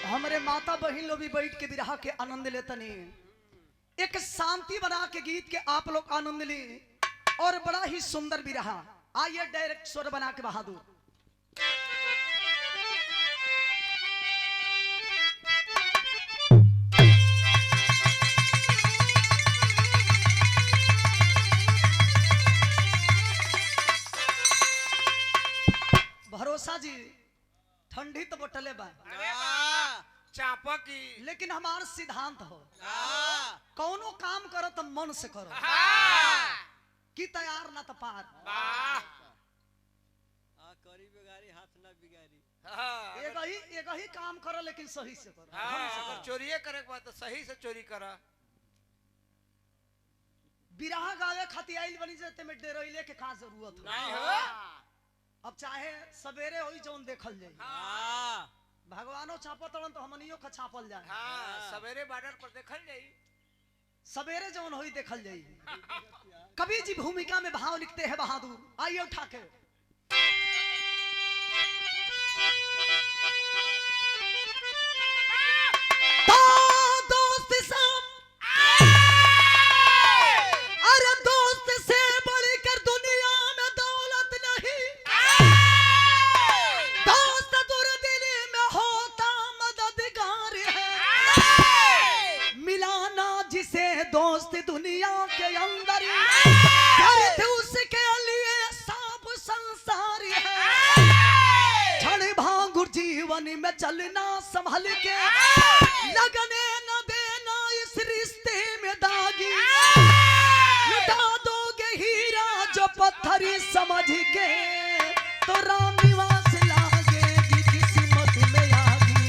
हमारे माता बहन लोग भी बैठ के विरह के आनंद लेतनी। एक शांति बना के गीत के आप लोग आनंद ली और बड़ा ही सुंदर विरह। आइए डायरेक्ट स्वर बना के बहादुर। भरोसा जी ठंडी तो बोटले बा चापा की, लेकिन हमार सिद्धांत हो कौनो काम करो तो मन से करो कि तैयार ना तो पार। करी बिगारी हाथ ना बिगारी। एक ही काम करो लेकिन सही से करो। चोरिये करे के बाद तो सही से चोरी करा। बिरहा गावे खातिर आइल बनी जाते में डेरोइले के का जरूरत हो नहीं हो। अब चाहे सवेरे होई जौन देखल जाए। भगवानो छापत तड़न तो हमनियो का छापल जाए। सवेरे बॉर्डर पर देखल जाई, सवेरे जौन होई देखल जाई। कवि जी भूमिका में भाव लिखते हैं बहादुर। आइए उठा के दोस्त सब, अरे दोस्त से बढ़कर दुनिया में दौलत नहीं। दोस्त दुर्दिली में होता मददगार है। मिलाना जिसे दोस्त दुनिया के अंदर दर्द उसके लिए सब संसार है। क्षण भांगुर जीवन में चलना संभल के, लगने न देना इस रिश्ते में दागी। लुटा दोगे हीरा जो पत्थरी समझ के, तो राम निवास लागेगी किस्मत में आगी।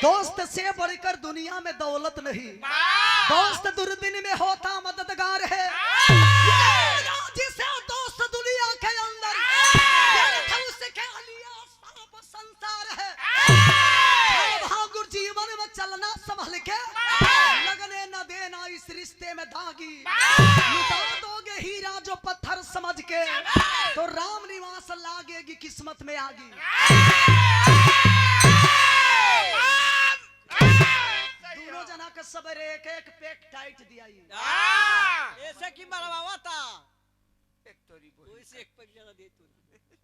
दोस्त से बढ़कर दुनिया में दौलत नहीं। दोस्त दुर्दिन में होता मददगार है। जिसे दोस्त दुनिया के अंदर उसके लिए सब संसार है। भागुर जीवन में चलना संभल के, लगने न देना इस रिश्ते में दागी। लुटा दोगे हीरा जो पत्थर समझ के, तो राम निवास लागेगी किस्मत में आगी। दोनों जना के सवेरे एक एक पैक टाइट दिया। ऐसे की मरवावा था एक तोरी बोली। कोई से एक पैक ज्यादा दे तू।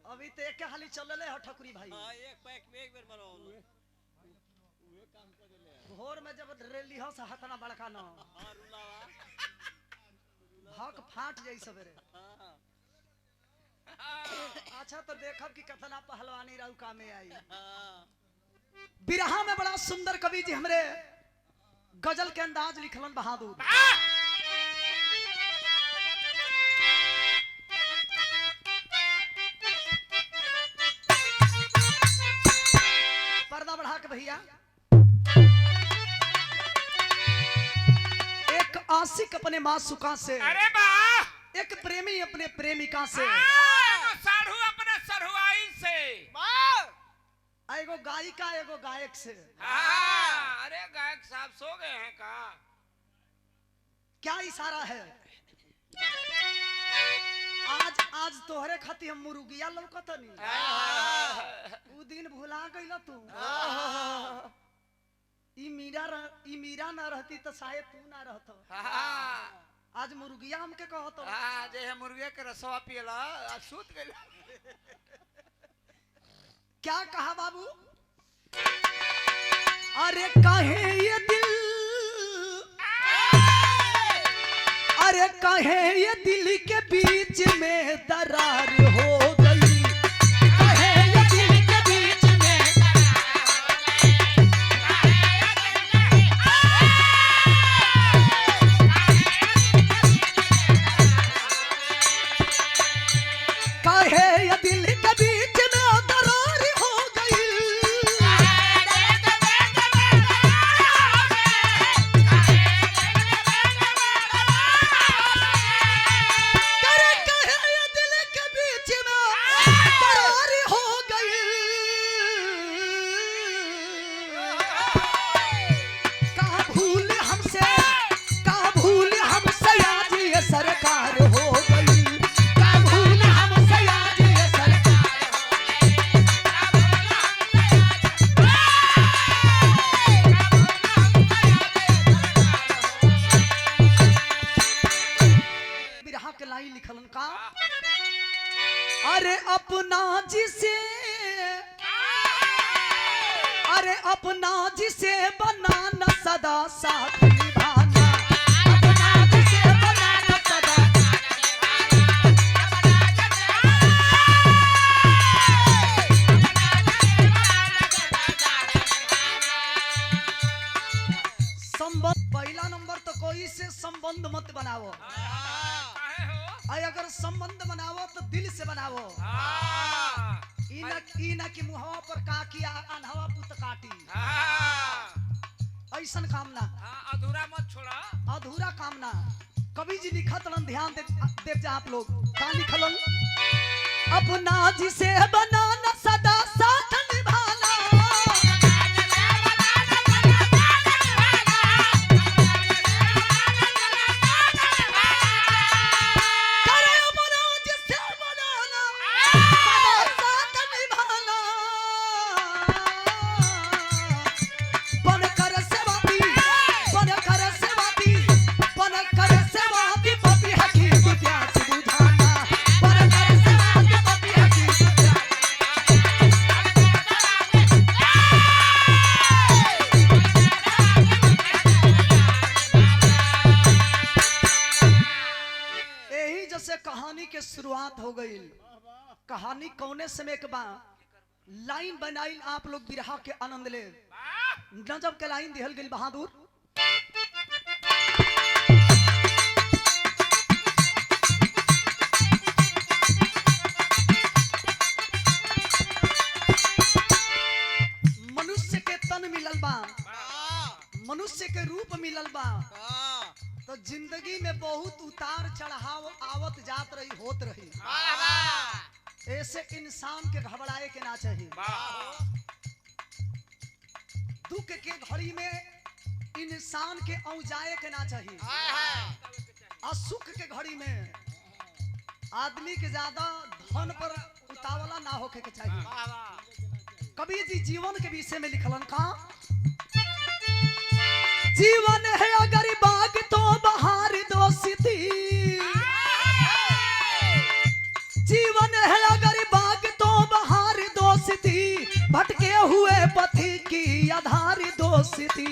अभी तो एक हाली चलले हो ठकुरी भाई। हां एक पैक में एक बार मरवाओ। उहे काम कर देले। भोर में जब रेली हो से हतना बड़का न हां रुलावा हक फाट जाई सवेरे। हां अच्छा तो देखब कि कतना पहलवानी रहू कामे आई। हां बिरहा में बड़ा सुंदर कवि जी हमरे गजल के अंदाज लिखलन बहादुर। पर्दा बढ़ा के भैया। एक आशिक अपने मासूका से, अरे वाह। एक प्रेमी अपने प्रेमिका से, साढ़ू अपने सरहुआई से, एगो गायिका एगो गायक से। अरे गायक साहब सो गए हैं का? क्या इशारा है? आज आज तोहरे खातिर हम मुर्गिया लौकतनी। उ दिन भुला गइल तू। ई मीरा ना रहती तो शायद तू ना रहत। आज मुर्गिया हमके कहत। जे है मुर्गिया के रसवा पियला आ सूत गइल। क्या कहा बाबू? अरे काहे ये दिल, अरे काहे ये दिल के बीच में दरार हो गई। काहे ये दिल के बीच में काहे ये दिल के बीच में दरार हो गई। काहे ये दिल के बीच अपना जिसे, अरे अपना जिसे बनाना सदा साथ निभाना, अपना जिसे बनाना सदा। संबंध पहला नंबर तो कोई से संबंध मत बनाओ, काहे हो? अरे अगर संबंध बनाओ तो दिल से बनाओ। ई ना कि मुहवा पर का किया अनहवा पुत काटी, ऐसन काम ना, अधूरा मत छोड़ा। अधूरा काम ना। कवि जी लिखत रन, ध्यान देव जा आप लोग का लिखलन। अपना जिसे बनाना सदा साथ निभाना, कहानी के शुरुआत हो गई। कहानी कौने समय के बा लाइन बनाई, आप लोग बिरहा के आनंद ले। नजब के लाइन दिहल गई बहादुर। मनुष्य के तन मिलल बा, मनुष्य के रूप मिलल बा, तो जिंदगी में बहुत उतार चढ़ाव आवत जात रही, होत रही। ऐसे इंसान के घबराए के ना चाहिए। दुख के घड़ी में इंसान के औजाए के ना चाहिए, और सुख के घड़ी में आदमी के ज्यादा धन पर उतावला ना होके के चाहिए। कबीर जी जीवन के विषय में लिखलन का, जीवन है अगर बाग तो बहार दोस्ती, जीवन है अगर बाग तो बहार दोस्ती, भटके हुए पथी की आधार दोस्ती।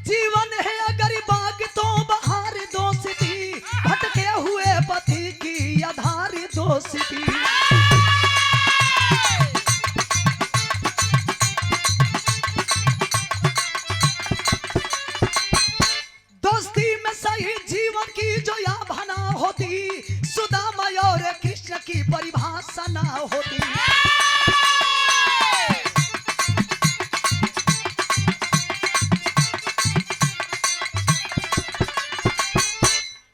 जीवन है अगर बाग तो बहार दोस्ती, भटके हुए पथी की आधार दोस्ती। दोस्ती में सही जीवन की जो या भना होती, सुदामा और कृष्ण की परिभाषा ना होती।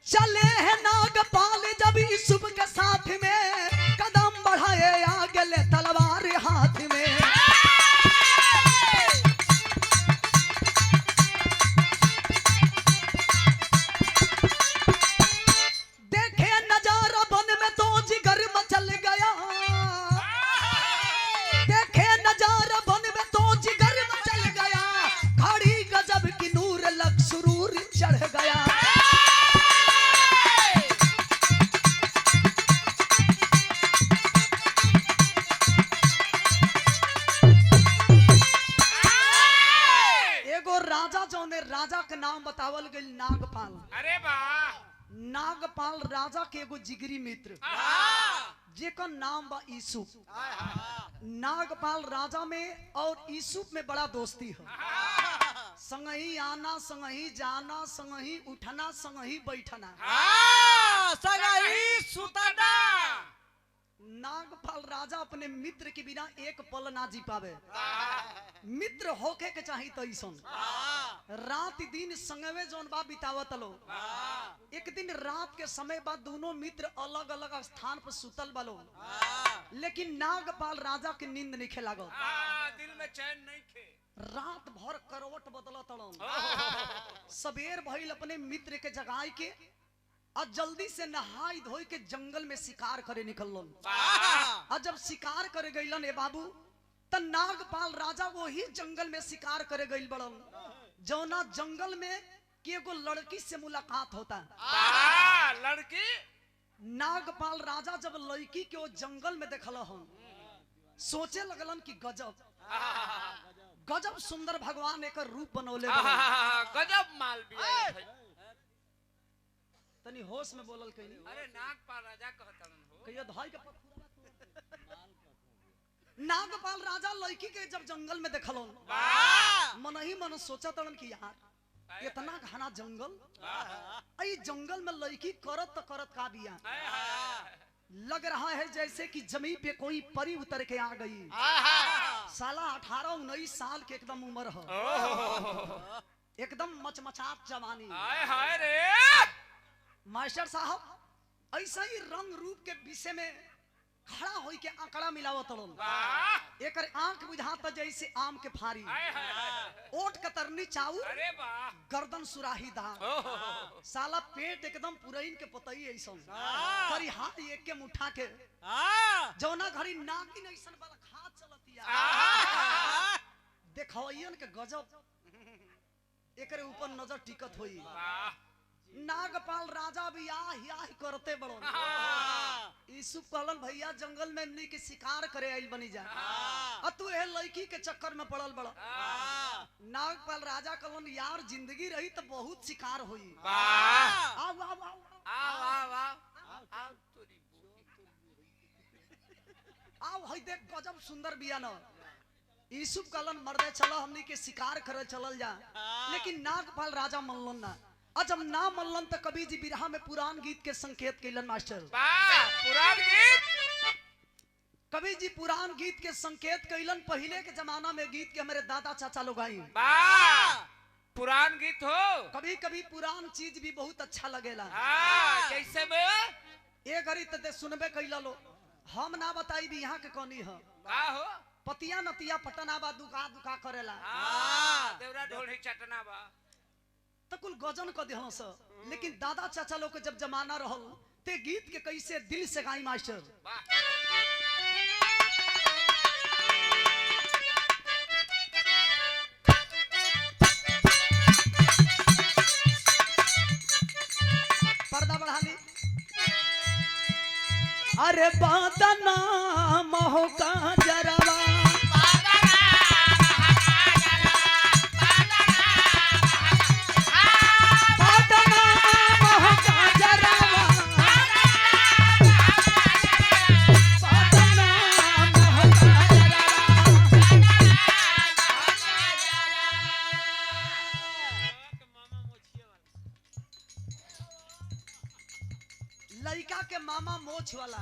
चले हैं नागपाल जब यूसुफ के साथ में, कदम बढ़ाए आगे ले तलवार हाथ में। देखे नजारा वन में तो जिगर मचल गया, देखे नजारा वन में तो जिगर मचल गया, घड़ी गजब की नूर लग सुरूर चढ़ गया। राजा जौने राजा के नाम बतावल गई नागपाल। अरे वाह, नागपाल राजा के एगो जिगरी मित्र, जेकर नाम बा यूसुफ। नागपाल राजा में और यूसुफ में बड़ा दोस्ती है। संगही आना, संगही जाना, संगही उठना, संगही बैठना, संगही सुतना। नागपाल राजा अपने मित्र के बिना एक पल ना जी पावे। मित्र होके के चाहिए तो ऐसन रात दिन संगवे जौन बा बितावत लो। एक दिन रात के समय बाद दोनों मित्र अलग अलग स्थान पर सुतल बालो, लेकिन नागपाल राजा के नींद नहीं खे लागल, दिल में चैन नहीं खे। रात भर करवट बदलत तड़न। सबेर भइल अपने मित्र के जगाई के और जल्दी से नहाई धोई के जंगल में शिकार करे निकलन। और जब शिकार करे गईलन ए बाबू, त नागपाल राजा वही जंगल में शिकार करे गईल बड़न। जौना जंगल में कि एगो लड़की से मुलाकात होता। लड़की नागपाल राजा जब लड़की के वो जंगल में देखल हन, सोचे लगलन कि गजब गजब सुंदर भगवान एक रूप बनौले बा। गजब माल भी है भाई। तनी होश में बोलल कहीं अरे नागपाल राजा कहतन हो कहियो धाई के नागपाल राजा लड़की के जब जंगल में देखलन, मन ही मन सोचा तड़न कि यार इतना घना जंगल, आई जंगल में लड़की करत तो करत का बिया, लग रहा है जैसे कि जमीन पे कोई परी उतर के आ गई। साला 18-19 साल के एकदम उम्र हो, एकदम मचमचात जवानी। हाय रे मास्टर साहब ऐसा ही रंग रूप के विषय में खड़ा होई के आंकड़ा मिलावत तड़न। एकर आंख बुझाता जैसे आम के फारी, ओट कतरनी चाउर, अरे वाह गर्दन सुराही दांत, साला पेट एकदम पुरैन के पतई ऐसन, करी हाथ एक के मुठा के जौना घड़ी नागिन ऐसन वाला खा चलतिया। देखवैयन के गजब एकरे ऊपर नजर टिकत होई। नागपाल राजा भी आह करते बड़ो। यूसुफ कहलन भैया जंगल में हमनी के शिकार करे आइल बनी जा, और तू ए लड़की के चक्कर में पड़ल बड़ा। नागपाल राजा कहलन यार जिंदगी रही तो बहुत शिकार हुई। आओ आओ आओ आओ हई देख गजब सुंदर बिया न। यूसुफ कहलन मर्दे चलो हमनी के शिकार करे चलल जा, लेकिन नागपाल राजा मनलन ना। और जब ना मनलन तो कवि जी बिरहा में पुराण गीत के संकेत कैलन मास्टर। पुराण गीत कवि जी पुराण गीत के संकेत कैलन। पहले के जमाना में गीत के हमारे दादा चाचा लोग आई। पुराण गीत हो, कभी कभी पुराण चीज भी बहुत अच्छा लगेला। कैसे में ए घड़ी तो सुनबे कैला लो, हम ना बताई भी यहाँ के कौनी है। हो पतिया नतिया पटना बा दुका दुका करेला, देवरा ढोल चटना बा तो कुल गजन क देहन स। लेकिन दादा चाचा लोग के जब जमाना रहल ते गीत के कैसे दिल से गाई मास्टर। पर्दा बढ़ा ली। अरे बादना महोका जरवा लड़का के मामा मोछ वाला।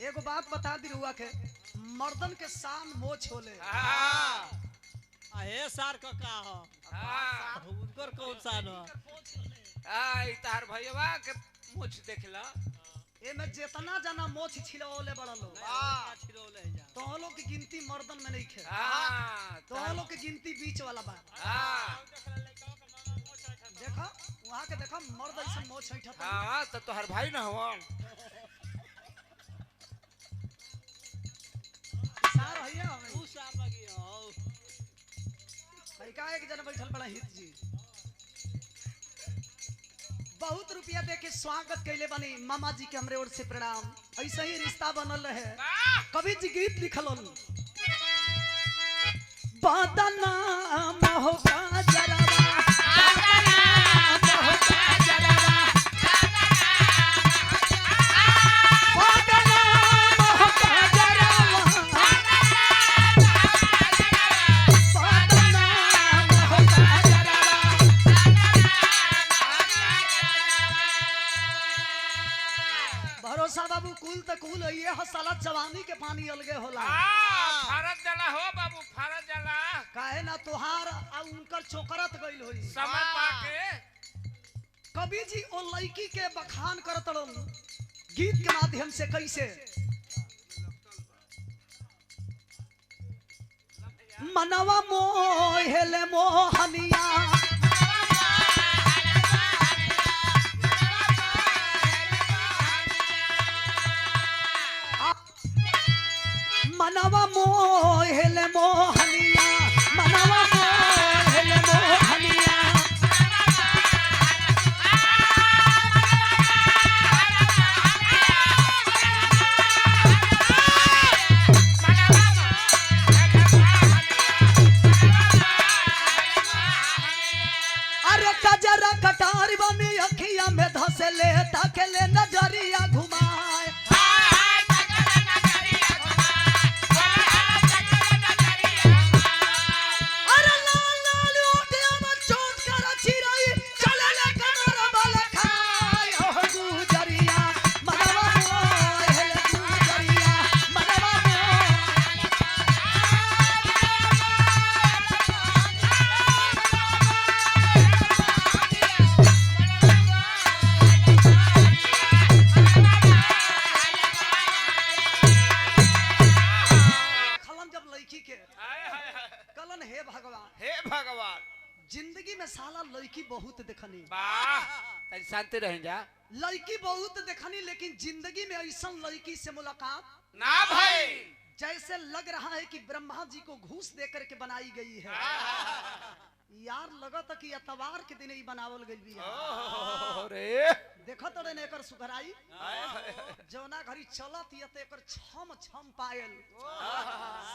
एगो बात बता दी रुआ के, मर्दन के शान मोछ होले। हे सार का हो उनकर कौन सा न तार भैया के मुछ देखला। ए में जितना जना मोछ छिलवले बड़ा लोग, छिलौले जा तो लोग की गिनती मर्दन में नहीं खे, तो लोग की गिनती बीच वाला बा। देखो वहां के देखो मर्द ऐसा मोछ हैठा। तो तोहर भाई ना हुआ सार भैया उ सार लगी हो का एक जना बैठल बड़ा हित जी, बहुत रुपया दे के स्वागत कैले बनी मामा जी के हमरे ओर से प्रणाम। ऐसा ही रिश्ता बनल रहे। कवि जी गीत लिखलन बादना महोका जरवा बाबू कुल त कुल ये हसाला जवानी के पानी अलगे होला। फारत जला हो बाबू फारत जला काहे ना तोहार आ उनकर चोकरत गइल होई समय पाके। कवि जी ओ लड़की के बखान करत रहन गीत के माध्यम से। कैसे मनवा मोहेले मोहनिया मनवा मोहेले मोहनिया मनवा मोहेले मोहनिया जिंदगी में साला लड़की बहुत देखनी, वाह तनी शांति रह जा लड़की बहुत देखनी, लेकिन जिंदगी में ऐसा लड़की से मुलाकात ना भाई जैसे लग रहा है कि ब्रह्मा जी को घूस दे करके बनाई गई है। यार लगत कि अतवार के दिन ही बनावल गई भी है। रे देखो तो ने एकर सुधराई जौना घड़ी चलत ये तो एकर छम छम पायल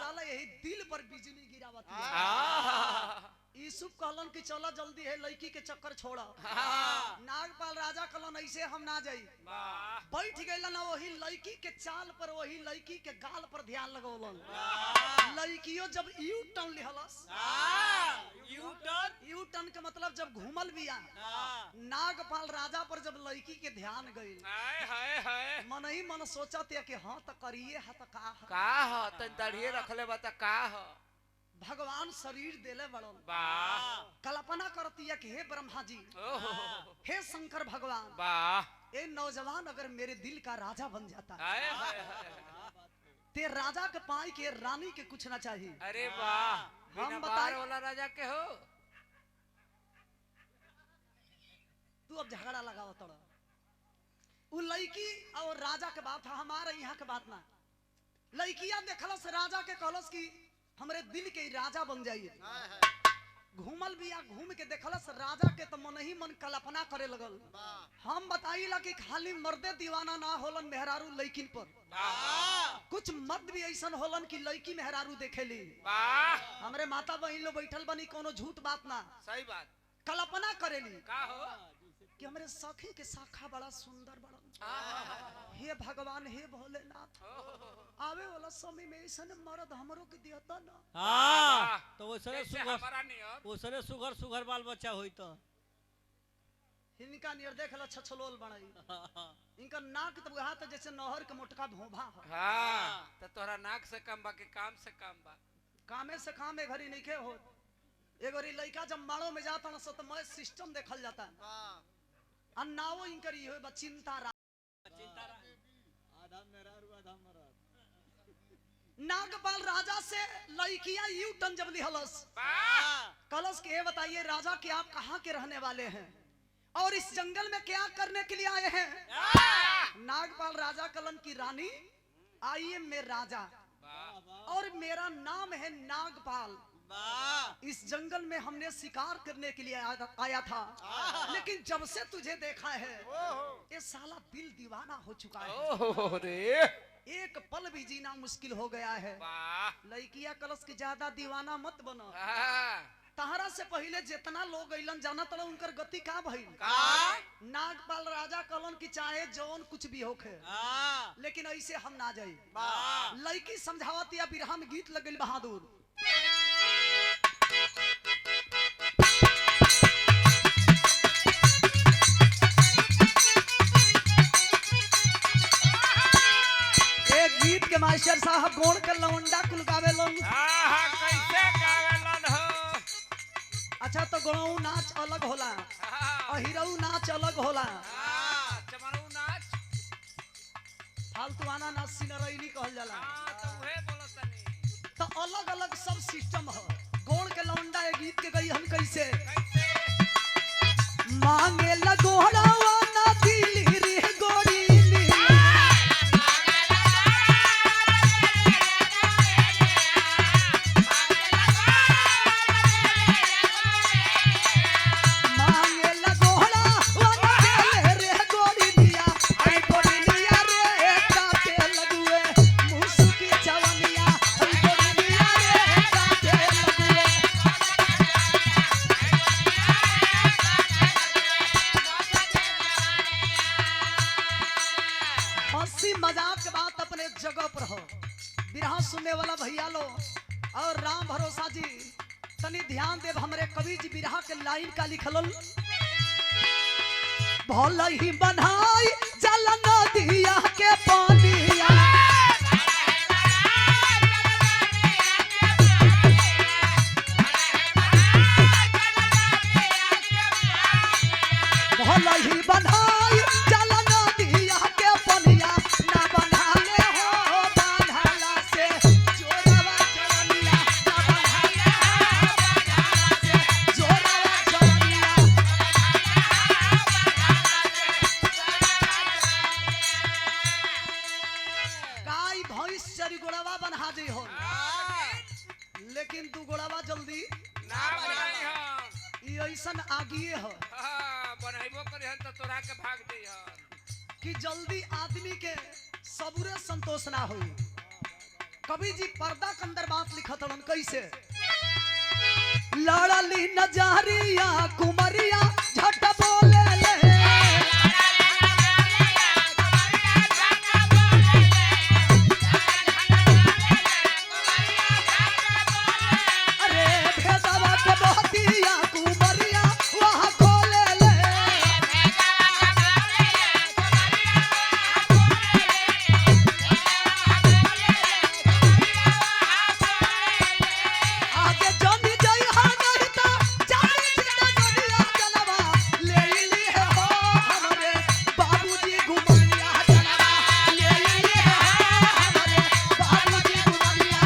साला यही दिल पर बिजली गिरावत है। यूसुफ कहलन कि चला जल्दी है लड़की के चक्कर छोड़ा। नागपाल राजा कहलन ऐसे हम ना जाई, बैठ गइलन वही लड़की के चाल पर, वही लड़की के गाल पर ध्यान लगौलन। लड़कियों जब यू टर्न लिहलस, यू टर्न के मतलब जब घूमल बिया, नागपाल राजा पर जब लड़की के ध्यान गइल, मन ही मन सोचत है कि हाँ तो करिए हा तो का ह तन दाढ़िए रखले बा त का ह भगवान शरीर देले बड़न। वाह कल्पना करती है कि हे ब्रह्मा जी, हे शंकर भगवान, वाह ए नौजवान अगर मेरे दिल का राजा बन जाता हाय हाय ते राजा के पाई के रानी के कुछ ना चाहिए। अरे वाह हम बिना बताए- बार वाला राजा के हो तू अब झगड़ा लगाओ तोड़ा। वो लड़की और राजा के बात है, हमारे यहाँ के बात ना। लड़किया देखलस राजा के कहलस कि हमरे दिल के राजा बन जाइए। घूमल बिया, घूम के देखलस राजा के तो मन ही मन कल्पना करे लगल। हम बताइला कि खाली मर्दे दीवाना ना होलन मेहरारू लड़किन पर, कुछ मर्द भी ऐसा होलन कि लड़की मेहरारू देखेली। वाह हमरे माता बहन लोग बैठल बनी, कोनो झूठ बात ना, सही बात कल्पना करेली का हो कि हमरे सखी के शाखा बड़ा सुंदर बड़ा। हे भगवान, हे भोलेनाथ, आवे वाला समय में ऐसा मर्द हमरो के दिहता ना। हाँ तो वो सरे जैसे सुगर, हमारा नियम वो सरे सुगर सुगर बाल बच्चा होई तो इनका नियर देख लो छछलोल बनाई, इनका नाक तो वहां तो जैसे नहर के मोटका भोभा है। हाँ तो तोरा नाक से कम बा के काम से कम बा कामे से काम ए घड़ी नहीं के हो। एगो लड़का जब मारो में जाता ना सो तो मैं सिस्टम देखल जाता है। अन्नाओ इनकर ये बा चिंता रा आधा मेरा आधा मरा। नागपाल राजा से लड़किया यू टन जब लिहलस, कलश के बताइए राजा कि आप कहाँ के रहने वाले हैं और इस जंगल में क्या करने के लिए आए हैं? नागपाल राजा कलन की रानी, आइए मैं राजा और मेरा नाम है नागपाल। इस जंगल में हमने शिकार करने के लिए आया था, लेकिन जब से तुझे देखा है ये साला दिल दीवाना हो चुका है। रे एक पल भी जीना मुश्किल हो गया है। लड़किया कलश की ज्यादा दीवाना मत बनो। तहरा से पहले जितना लोग अइलन जाना तला उनकर गति का भइल। नागपाल राजा कलन की चाहे जौन कुछ भी होखे, लेकिन ऐसे हम ना जाई। लड़की समझावत या बिरहा में गीत लगल बहादुर। एक गीत के मास्टर साहब गोड़ के लवंडा कुल गावेलन। कैसे गावेलन हो? अच्छा तो गोड़ऊ नाच अलग होला, अहिरऊ नाच अलग होला, चमरू नाच फालतूआना नाच सिनरैली कहल जाला। तो उहे बोलतनी तो अलग अलग सब सिस्टम है। गोड़ के लवंडा ये गीत के गई हम कैसे मांगे लगोड़वा ना दिली रे गोड़ी मांगे लगोड़ा वाला रे गोड़ी लिया आई गोड़ी लिया रे काटे लगुए मुसुकी चवनिया आई गोड़ी लिया रे काटे लगुए। हंसी मजाक के बात अपने जगह पर हो। बिरहा सुनने वाला भैया लो और राम भरोसा जी तनी ध्यान देव, हमरे कवि जी बिरहा के लाइन का लिखल भल ही बनाई जल नदिया के पानिया भल ही बनाई जल नदिया के पानिया ना बनाले हो बांधला से जोरवा जवनिया ना बनाले हो बांधला से जोरवा जवनिया। भैंस चरी गोड़ावा बना दी हो लेकिन दू गोड़ावा जल्दी ना बनाई हम। ई ऐसन आगिए हो हाँ, बनाइबो करी हम तो तोरा के भाग दे हम। कि जल्दी आदमी के सबूरे संतोष ना होई। कवि जी पर्दा के अंदर बात लिखत हन कैसे लड़ली नजरिया कुमरिया झट बोले ले अरे भेदवा के बहतिया कुमरिया वहां खोले ले आगे जमी जई हा नहीं तो जानी जिंदा दुनिया जनवा ले ली है हो हमरे बाबूजी घुमरिया जनवा ले ली है हमरे बाबूजी घुमरिया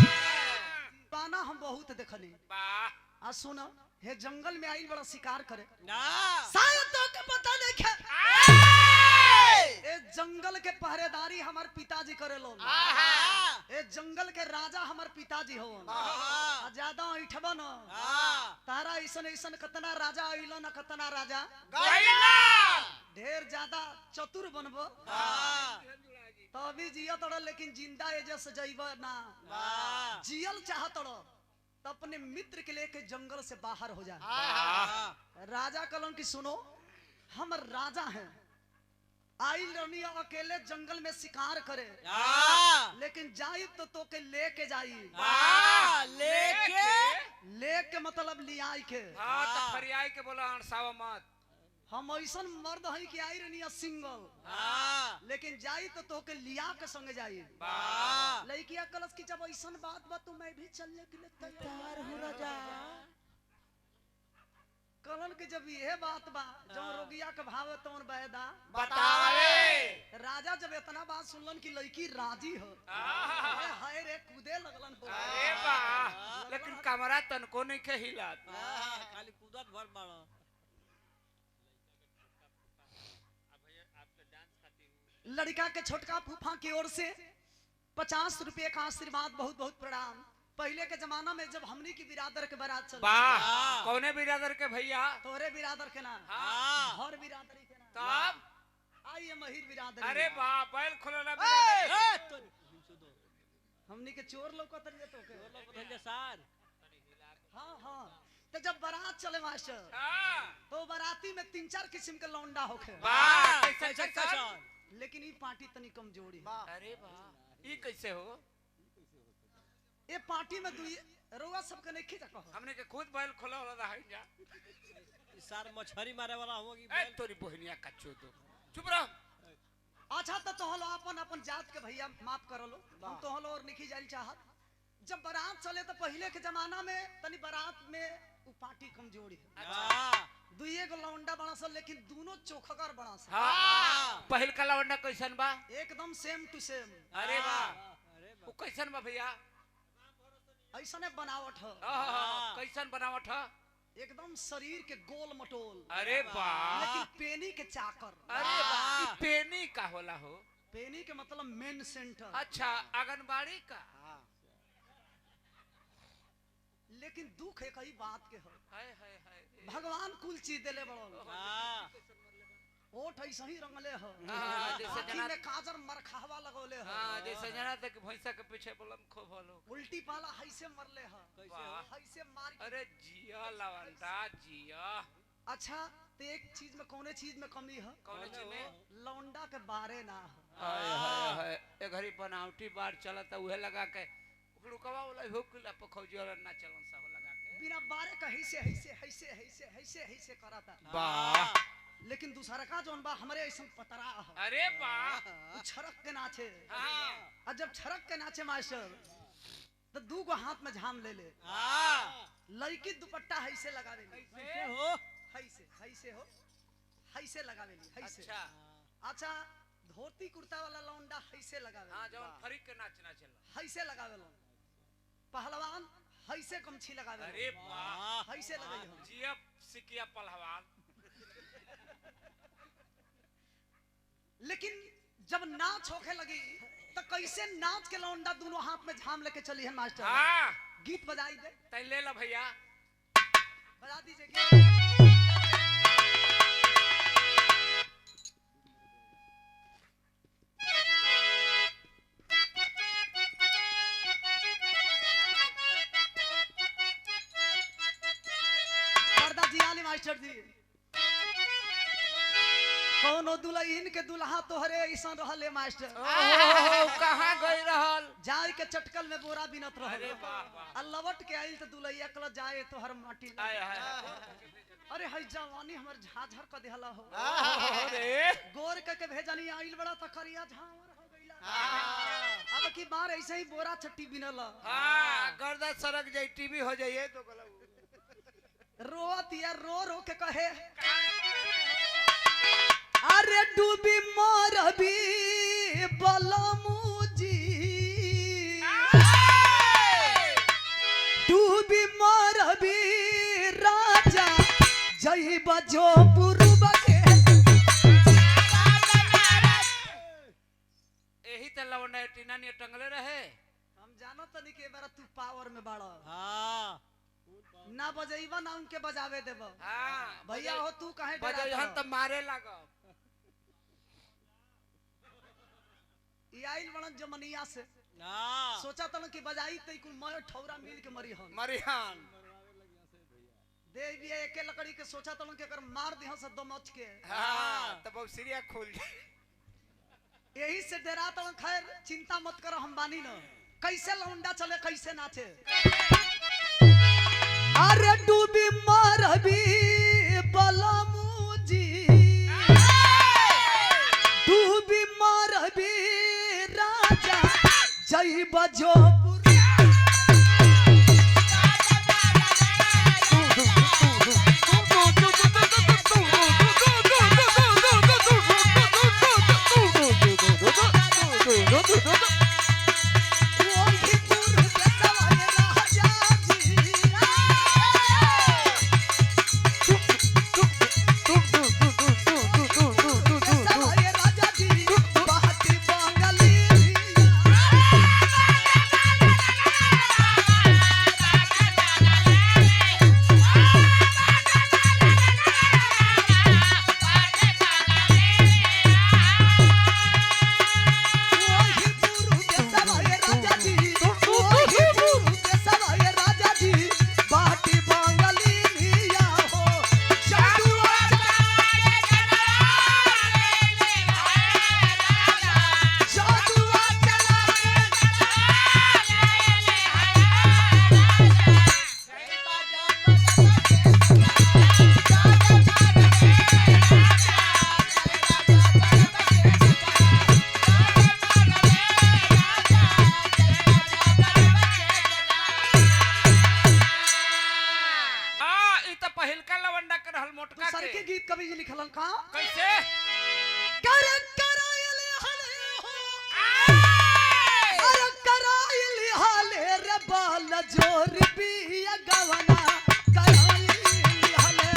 गाना हम बहुत देखली वाह। आ सुनो हे जंगल में आई बड़ा शिकार करे ना शायद तो के पता नहीं है ए जंगल के पहरेदारी हमार पिताजी करे लो ए जंगल के राजा हमार पिताजी हो आ ज्यादा ऐठबा न तारा ऐसन ऐसन कतना राजा आइलो न कतना राजा ढेर ज्यादा चतुर बनबो तभी जिया तोड़ लेकिन जिंदा एजे से जइबो ना जियल चाहत तोड़ तो अपने मित्र के लेके जंगल से बाहर हो जा राजा कलन की सुनो हम राजा हैं आई रनी अकेले जंगल में शिकार करे लेकिन जाई तो के लेके जाई लेके मतलब लियाई के हाँ तो फरियाई के बोला अनसावा मत। हम ऐसन मर्द हई कि आई रनी सिंगल लेकिन जाई तो के लिया के संग जाई लड़किया कलश की जब ऐसन बात बा तो मैं भी चलने के लिए तैयार हो राजा कलन के जब यह बात बा जो रोगिया के भाव तौन बैदा बतावे राजा जब इतना बात सुनलन कि लड़की राजी हो हाय रे कूदे लगलन हो अरे वाह, लेकिन कमरा तनको नहीं के हिलत। खाली कूदत भर मारो लड़का के छोटका फूफा की ओर से 50 रुपए का आशीर्वाद बहुत बहुत प्रणाम। पहले के जमाना में जब हमनी की बिरादर के बारात चल वाह, कौने बिरादर के भैया? तोरे बिरादर के ना हाँ। हर बिरादरी के ना तब आइए महिर बिरादरी। अरे वाह, बैल खुलना हमनी के चोर लौकत रहिए तो के सार हाँ हाँ तो जब बारात चले मास्टर तो बाराती में 3-4 किस्म के लौंडा होखे वाह, कैसे कैसे? लेकिन ई पार्टी तनी कमजोरी। अरे वाह, ये कैसे हो? ये पार्टी में दुई रोवा सबके नहीं खींचा कहो हमने के खुद बैल खोला होला है जा। सार मछरी मारे वाला होगी ए तोरी बहनिया कच्चो तो चुप रह। अच्छा तो हलो अपन अपन जात के भैया माफ कर लो हम तो हलो और निखी जाइल चाहत। जब बारात चले तो पहले के जमाना में तनी बारात में उ पार्टी कमजोरी दुइये गो लौंडा बड़ा सा लेकिन दोनों चोखगर बड़ा सा। हाँ, पहल का लौंडा कैसन बा? एकदम सेम टू सेम। अरे वाह, वो कैसन बा भैया? ऐसने बनावट है कैसन बनावट है? एकदम शरीर के गोल मटोल। अरे वाह, लेकिन पेनी के चाकर। अरे वाह, ई पेनी का होला हो? पेनी के मतलब मेन सेंटर। अच्छा, आंगनबाड़ी का। लेकिन दुख एक ही बात के हो हाय हाय हाय, भगवान कुल चीज देले बड़ो ओठ ऐसा ही रंगले हो जैसे आँखी में काजर मरखावा लगोले हो हाँ, जैसे जना तक भैंसा के पीछे बोलम खूब होलो। उल्टी पाला हैसे मरले हो हैसे मार। अरे जिया लवंडा जिया। अच्छा तो एक चीज में कौने चीज में कमी है? कौन चीज में? लौंडा के बारे ना हो। हाय हाय हाय, ए घरी बनावटी बार चलता उहे लगा के रुकवा वाला हो किला पखौजी और ना चलन सब लगा के बिना बारे का हैसे हैसे हैसे हैसे हैसे हैसे कराता। वाह, लेकिन दूसरा का जोन बा हमरे ऐसा पतरा हो। अरे वाह, छरक के नाचे। हाँ, और जब छरक के नाचे मास्टर तो दू गो हाथ में झाम ले ले लड़की दुपट्टा हैसे लगावे कैसे हो हैसे हैसे हो हैसे लगावे हैसे। अच्छा अच्छा धोती कुर्ता वाला लौंडा हैसे लगावे। हाँ, जवन फरीक के नाचना चला हैसे लगावे लो। पहलवान हैसे कमछी लगावे। अरे वाह, हैसे लगाई हो। जिया सिकिया पहलवान। लेकिन जब नाच होके लगी तो कैसे नाच के लौंडा दोनों हाथ में झाम लेके चली है मास्टर। हाँ गीत बजाई दे, तै ले ला भैया। बजा दीजिए गीत। पर्दा जी आली मास्टर जी, कोनो दुल्हन के दुल्हा तोहरे ऐसा रहले मास्टर। ओहो कहाँ गई रहल? जाय के चटकल में बोरा बिनत रहल। अरे वाह वाह। आ लवट के आइल तो दुलैया कल जाए तो हर माटी लग। आय हाय। अरे हई जवानी हमर झाझर क देहला हो। अरे गोर के भेजनी आइल बड़ा त करिया झावर हो गइला। अब की बार ऐसे ही बोरा चट्टी बिनल। हाँ गर्दा सड़क जाई टीवी हो जाइए तो गलऊ। रोत या रो रो के कहे अरे डूबी मरबी बलमुजी, डूबी मरबी राजा जई बजो पुरुब के। यही तो लवंडा टीना ने टंगले रहे। हम जानो तनी के बार तू पावर में बाड़ा। हाँ ना बजैबा ना उनके बजावे देब। हाँ भैया हो तू काहे बजहन तो मारे लागब। ई आइल बनन जमनिया से हाँ सोचा तन कि बजाई तई कुल मर ठौरा मिल के मरी हन। मरिहान दे भी एके लकड़ी के सोचा तन के कर मार दिह से दो मच के। हाँ तब सिरिया खोल जाए। यही से डरा तन। खैर चिंता मत करो हम बानी न। कैसे लौंडा चले कैसे नाचे। अरे डूबी मरबी बलमुजी, डूबी मरबी राजा जई बजो सर के गीत कवि जी लिखलन का कैसे? कर करायले हले हो, अरे करायले हले रे बाल जोर पिया गवना करायले हले।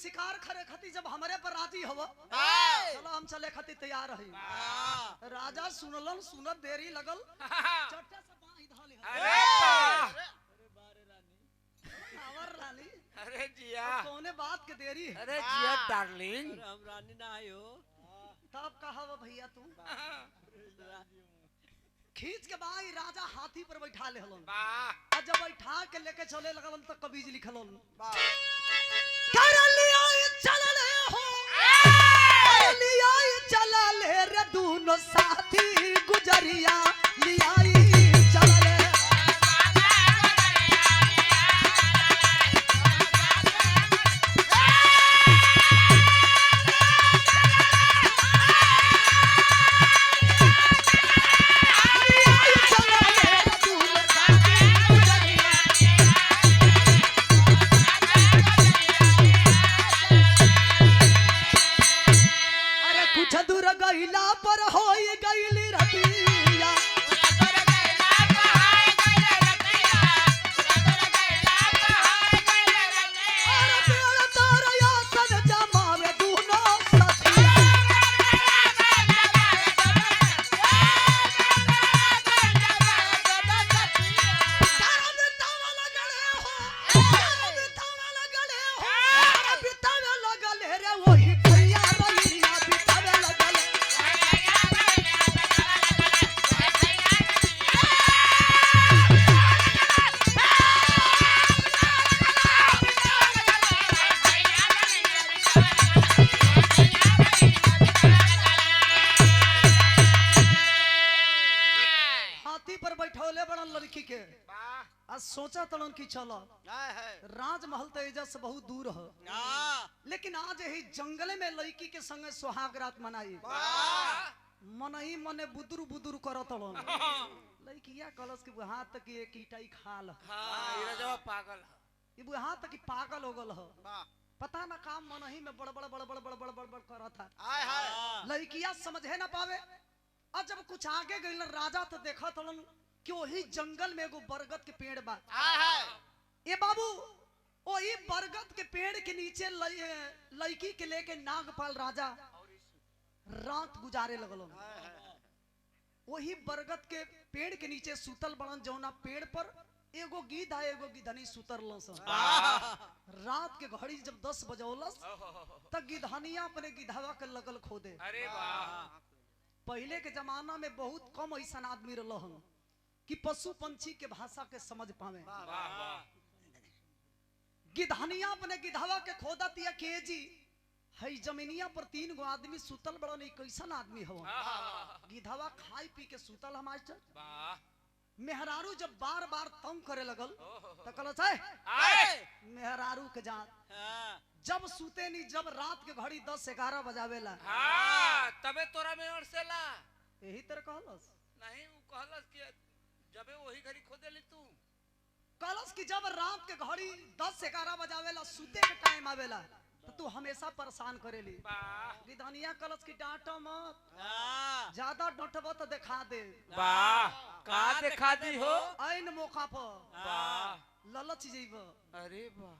शिकार खरे खती जब हमारे पर राजी हवा चलो हम चले खती तैयार रही। राजा सुनलन सुनत देरी लगल चट्टे से बांध धली। अरे वाह! आवर रानी अरे जिया कौने बात के देरी है। अरे जिया डार्लिंग हम रानी ना आयो तब कहा वो भैया तू खींच के बाई राजा हाथी पर बैठा ले हलन। वाह और जब बैठा के लेके चले लगलन तो कबीज लिखलन कर लिया चलले हो, लिया चलले रे दोनों साथी गुजरिया लिया चलले। दूर गईला पर होई गईली रतिया और पेड़ तारया सन जमावे दूनो सखिया हाथी पर बैठौले बड़ा लड़की के वाह आज सोचा तड़न की चलो हाय हाय राजमहल तो एजा से बहुत दूर है हां लेकिन आज यही जंगल में लड़की के संग सुहाग रात मनाई वाह मन ही मने बुदुर बुदुर करत तड़न लड़किया कलस के हाथ तक एक ईटाई खाल हाँ ये रजवा पागल है ये हाथ तक पागल हो गल है वाह पता ना काम मन ही में बड़ बड़ बड़ बड़ बड़ बड़ बड़ बड़ करत था हाय हाय लड़किया समझे ना पावे और जब कुछ आगे गइल राजा तो देखा तड़न कि वही जंगल में एगो बरगद के पेड़ बा हाय हाय ये बाबू वही बरगद के पेड़ के नीचे लड़की के लेके नागपाल राजा रात गुजारे लगल वही बरगद के पेड़ के नीचे सुतल बड़न जौना पेड़ पर एगो गीध है एगो गिधनी सुतर रात के घड़ी जब 10 बजौलस तब गिधनिया अपने गिधवा के लगल खोदे अरे वाह पहले के जमाना में बहुत कम ऐसा आदमी रहल कि पशु पंछी के भाषा के समझ पावे वाह वाह गिधनिया अपने गिधवा के खोदा तिया के जी हई जमीनिया पर 3 गो आदमी सुतल बड़ा नहीं कैसन आदमी हो गिधवा खाई पी के सुतल हम मास्टर वाह मेहरारू जब बार बार तंग करे लगल तो कहल आए मेहरारू के जात जब सूते नहीं जब रात के घड़ी 10-11 बजावेला हाँ तबे तोरा में अड़सेला यही तरह कहलस नहीं वो कहलस कि जबे वही घड़ी खोदे ली तू कहलस कि जब रात के घड़ी 10-11 बजावेला सूते के टाइम आवेला तो तू हमेशा परेशान करेली वाह गिधनिया कहलस कि डांटो मत हां ज्यादा डंटबो तो दिखा दे वाह का दिखा दी हो ऐन मौका पर वाह ललच जइब अरे वाह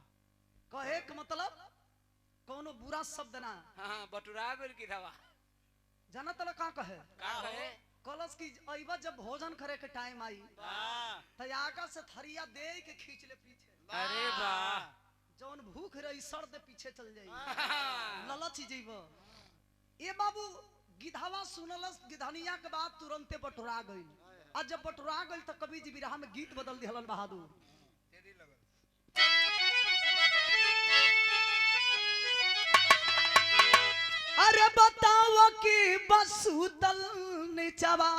कहे के मतलब कोनो बुरा शब्द ना हाँ बटुरा बेर की दवा जाना तला का कहे का कहे कलश की अइबा जब भोजन करे के टाइम आई तो आगा से थरिया दे के खींच ले पीछे अरे वाह जौन भूख रही सर दे पीछे चल जाई ललच जइब ए बाबू गिधवा सुनलस गिधनिया के बाद तुरंते बटुरा गई और जब बटुरा गई तो कवि जी बिरहा में गीत बदल दिहलन बहादुर अरे बताओ कि बसुतल निचवा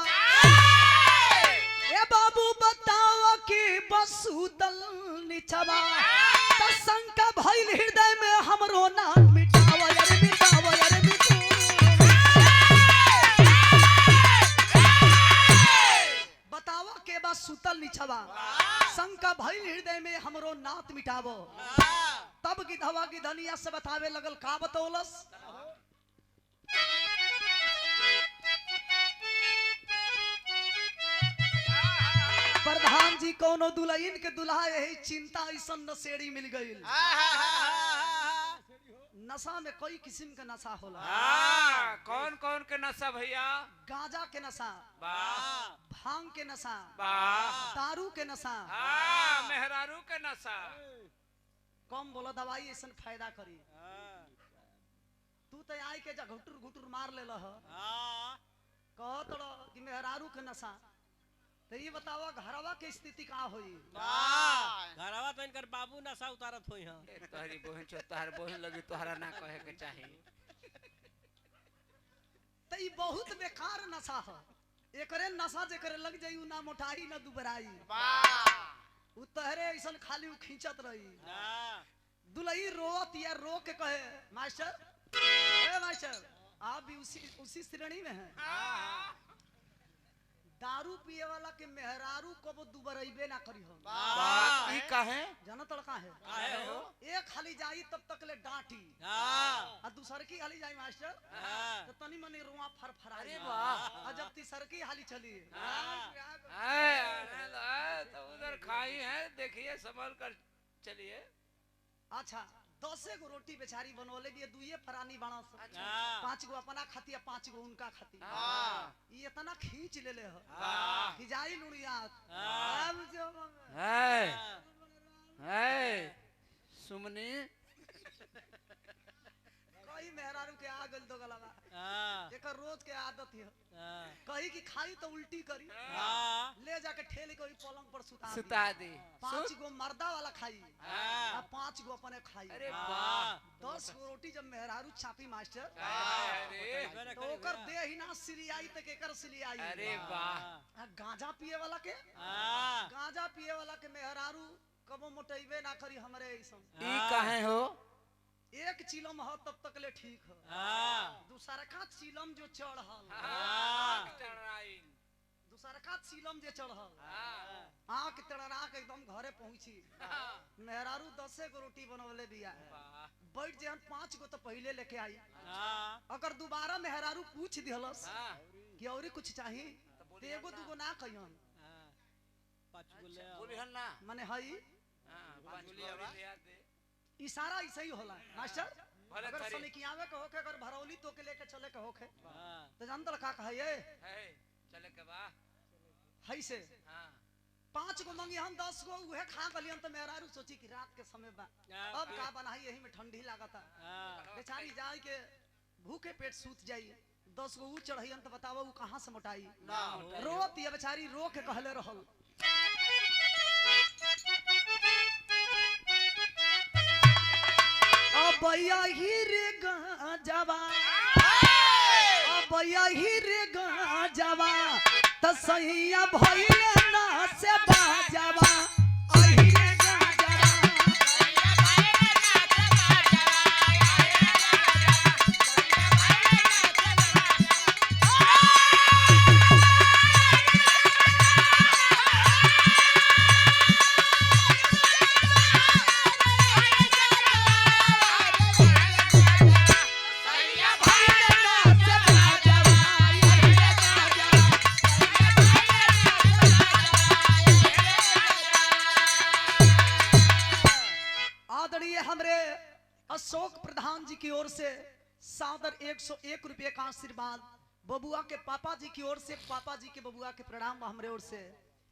ए बाबू बताओ कि बसुतल निचवा त शंका भइल हृदय में हमरो नाम मिटावा अरे मिटावा अरे बतावा के बसुतल निचवा शंका भइल हृदय में हमरो नात मिटावो तब गिधवा गिधनिया से बतावे लगल का बतौलस प्रधान जी कोनो दुल्हन के दुल्हा यही चिंता ऐसा नशेड़ी मिल गई नशा में कई किस्म के नशा होला कौन कौन के नशा भैया गांजा के नशा भांग के नशा दारू के नशा मेहरारू के नशा कम बोला दवाई ऐसा फायदा करी तू तो आई के जा घुटुर घुटुर मार ले कहत कि मेहरारू के नशा तो ये बतावा घरवा के स्थिति का होई घरवा तो इनकर बाबू नशा उतारत होई हां तोहरी बहन छो तोहर बहन लगी तोहरा ना कहे के चाही तो ये बहुत बेकार नशा है एकरे नशा जे करे लग जाई ना मोटाई ना दुबराई उ तहरे ऐसन खाली उ खींचत रही दुलही रोत या रो के कहे मास्टर ए मास्टर आप भी उसी श्रेणी में हैं दारू पिए वाला के मेहरारू कबो दुबरइबे ना करी हम ई काहे जाना तड़का है काहे हो? एक खाली जाई तब तक ले डांटी हाँ आ दूसर की हाली जाई मास्टर हाँ तो तनी मनी रुआ फरफरा अरे वाह। और जब तीसर की हाली चली तो उधर खाई है, देखिए संभल कर चलिए। अच्छा 10 गो रोटी बेचारी बनवले भी दुइये फरानी बना हाँ। 5 गो अपना खाती 5 गो उनका खाती हाँ। ये इतना खींच ले ले हाँ। कि जाई लुड़िया हाँ। अब जो है है सुमनी कोई मेहरारू के आ गल दो गलवा हाँ एक रोज के आदत है हाँ कही कि खाई तो उल्टी करी हाँ ले जाके ठेले कोई पलंग पर सुता सुता दे 5 गो मर्दा वाला खाई हाँ। और 5 गो अपने खाई अरे हाँ। वाह 10 गो रोटी जब मेहरारू छापी मास्टर अरे तो ओकर देह ही ना सिलियाई तक एकर सिलियाई अरे वाह आ, गांजा पिए वाला के हाँ गांजा पिए वाला के मेहरारू कबो मोटइबे ना करी हमरे ऐसन ई काहे हो एक चिलम हो तब तक ले ठीक हो हाँ दूसरा का चिलम जो चढ़ल हाँ। दूसरा का चिलम जे चढ़ल हाँ। आंख तड़रा के एकदम घरे पहुंची मेहरारू 10 गो रोटी बनवले बिया बैठ जे 5 गो तो पहले लेके आई हाँ अगर दोबारा मेहरारू पूछ दिहलस हाँ। कि औरी कुछ चाही तो एगो दूगो ना कहियन पाँच गो ले आओ। बोलिहन ना माने हई हाँ, पाँच गोली लिया दे। इशारा ऐसे ही होला मास्टर भले अगर खरी। सनिकियावे के होके अगर भरौली तो के लेके चले के होके हाँ तो जानत का कहे ये है चले के बा हई से हाँ 5 गो मंगी हम 10 गो उहे खा गलियन तो मेहरारू सोची कि रात के समय बा अब का बनाई यही में ठंडी लागता हाँ बेचारी जाई के भूखे पेट सूत जाई 10 गो ऊ चढ़ैयन तो बताओ ऊ कहां से मोटाई ना मोटाई। रोत ये बेचारी रो के कहले रहल अब यही रे गांजावा अब यही रे गांजावा त सैया भइल ना से बाजावा अही रे गांजावा आदरणीय हमरे अशोक प्रधान जी की ओर से सादर 101 रुपये का आशीर्वाद बबुआ के पापा जी की ओर से पापा जी के बबुआ के प्रणाम हमरे ओर से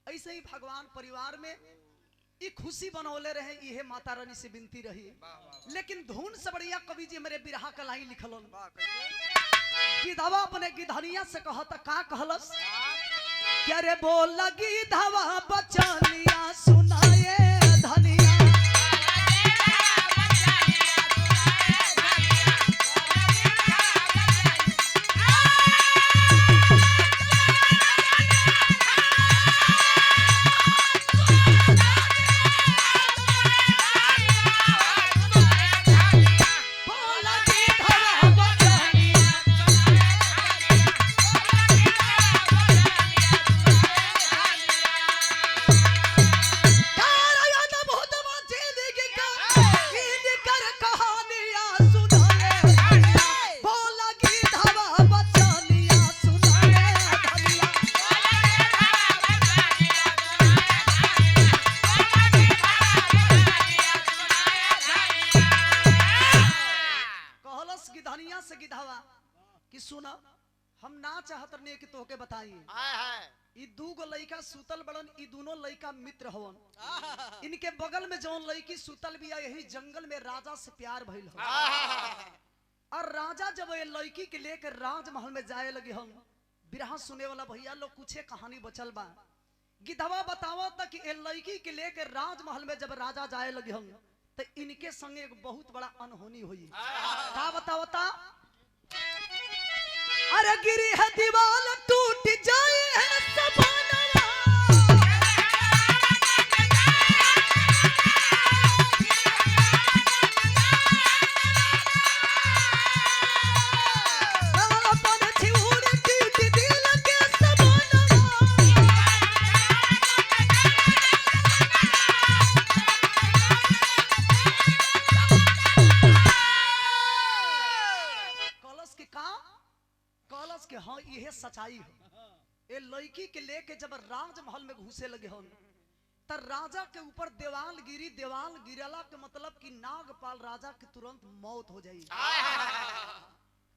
ऐसे ही भगवान परिवार में ये खुशी बनौले रहे ये माता रानी से विनती रही लेकिन धुन से बढ़िया कवि जी मेरे बिरहा का लाइन लिखलन गिधवा अपने गिधनिया से कहता का कहलस क्या रे बोल गिधवा बचनिया सुनाए धनिया हम ना चाहत रहे कि तोहके बताई ई दू गो लइका सुतल बड़न ई दोनों लइका मित्र हवन इनके बगल में जौन लइकी सुतल बिया यही जंगल में राजा से प्यार भइल हो और राजा जब ये लड़की के लेकर राजमहल में जाए लगे हम बिरहा सुने वाला भैया लोग कुछ कहानी बचल बा गिधवा बतावा तक ये लड़की के लेकर राजमहल में जब राजा जाए लगे हम तो इनके संगे एक बहुत बड़ा अनहोनी हुई का बतावता अरे गिरी है दीवार टूट जाए है सपना अपन छिउर टूट दिल के सपना हाँ यह सच्चाई है। ये लड़की के लेके जब राजमहल में घुसे लगे हन त राजा के ऊपर देवाल गिरी, देवाल गिरला के मतलब कि नागपाल राजा के तुरंत मौत हो जाई।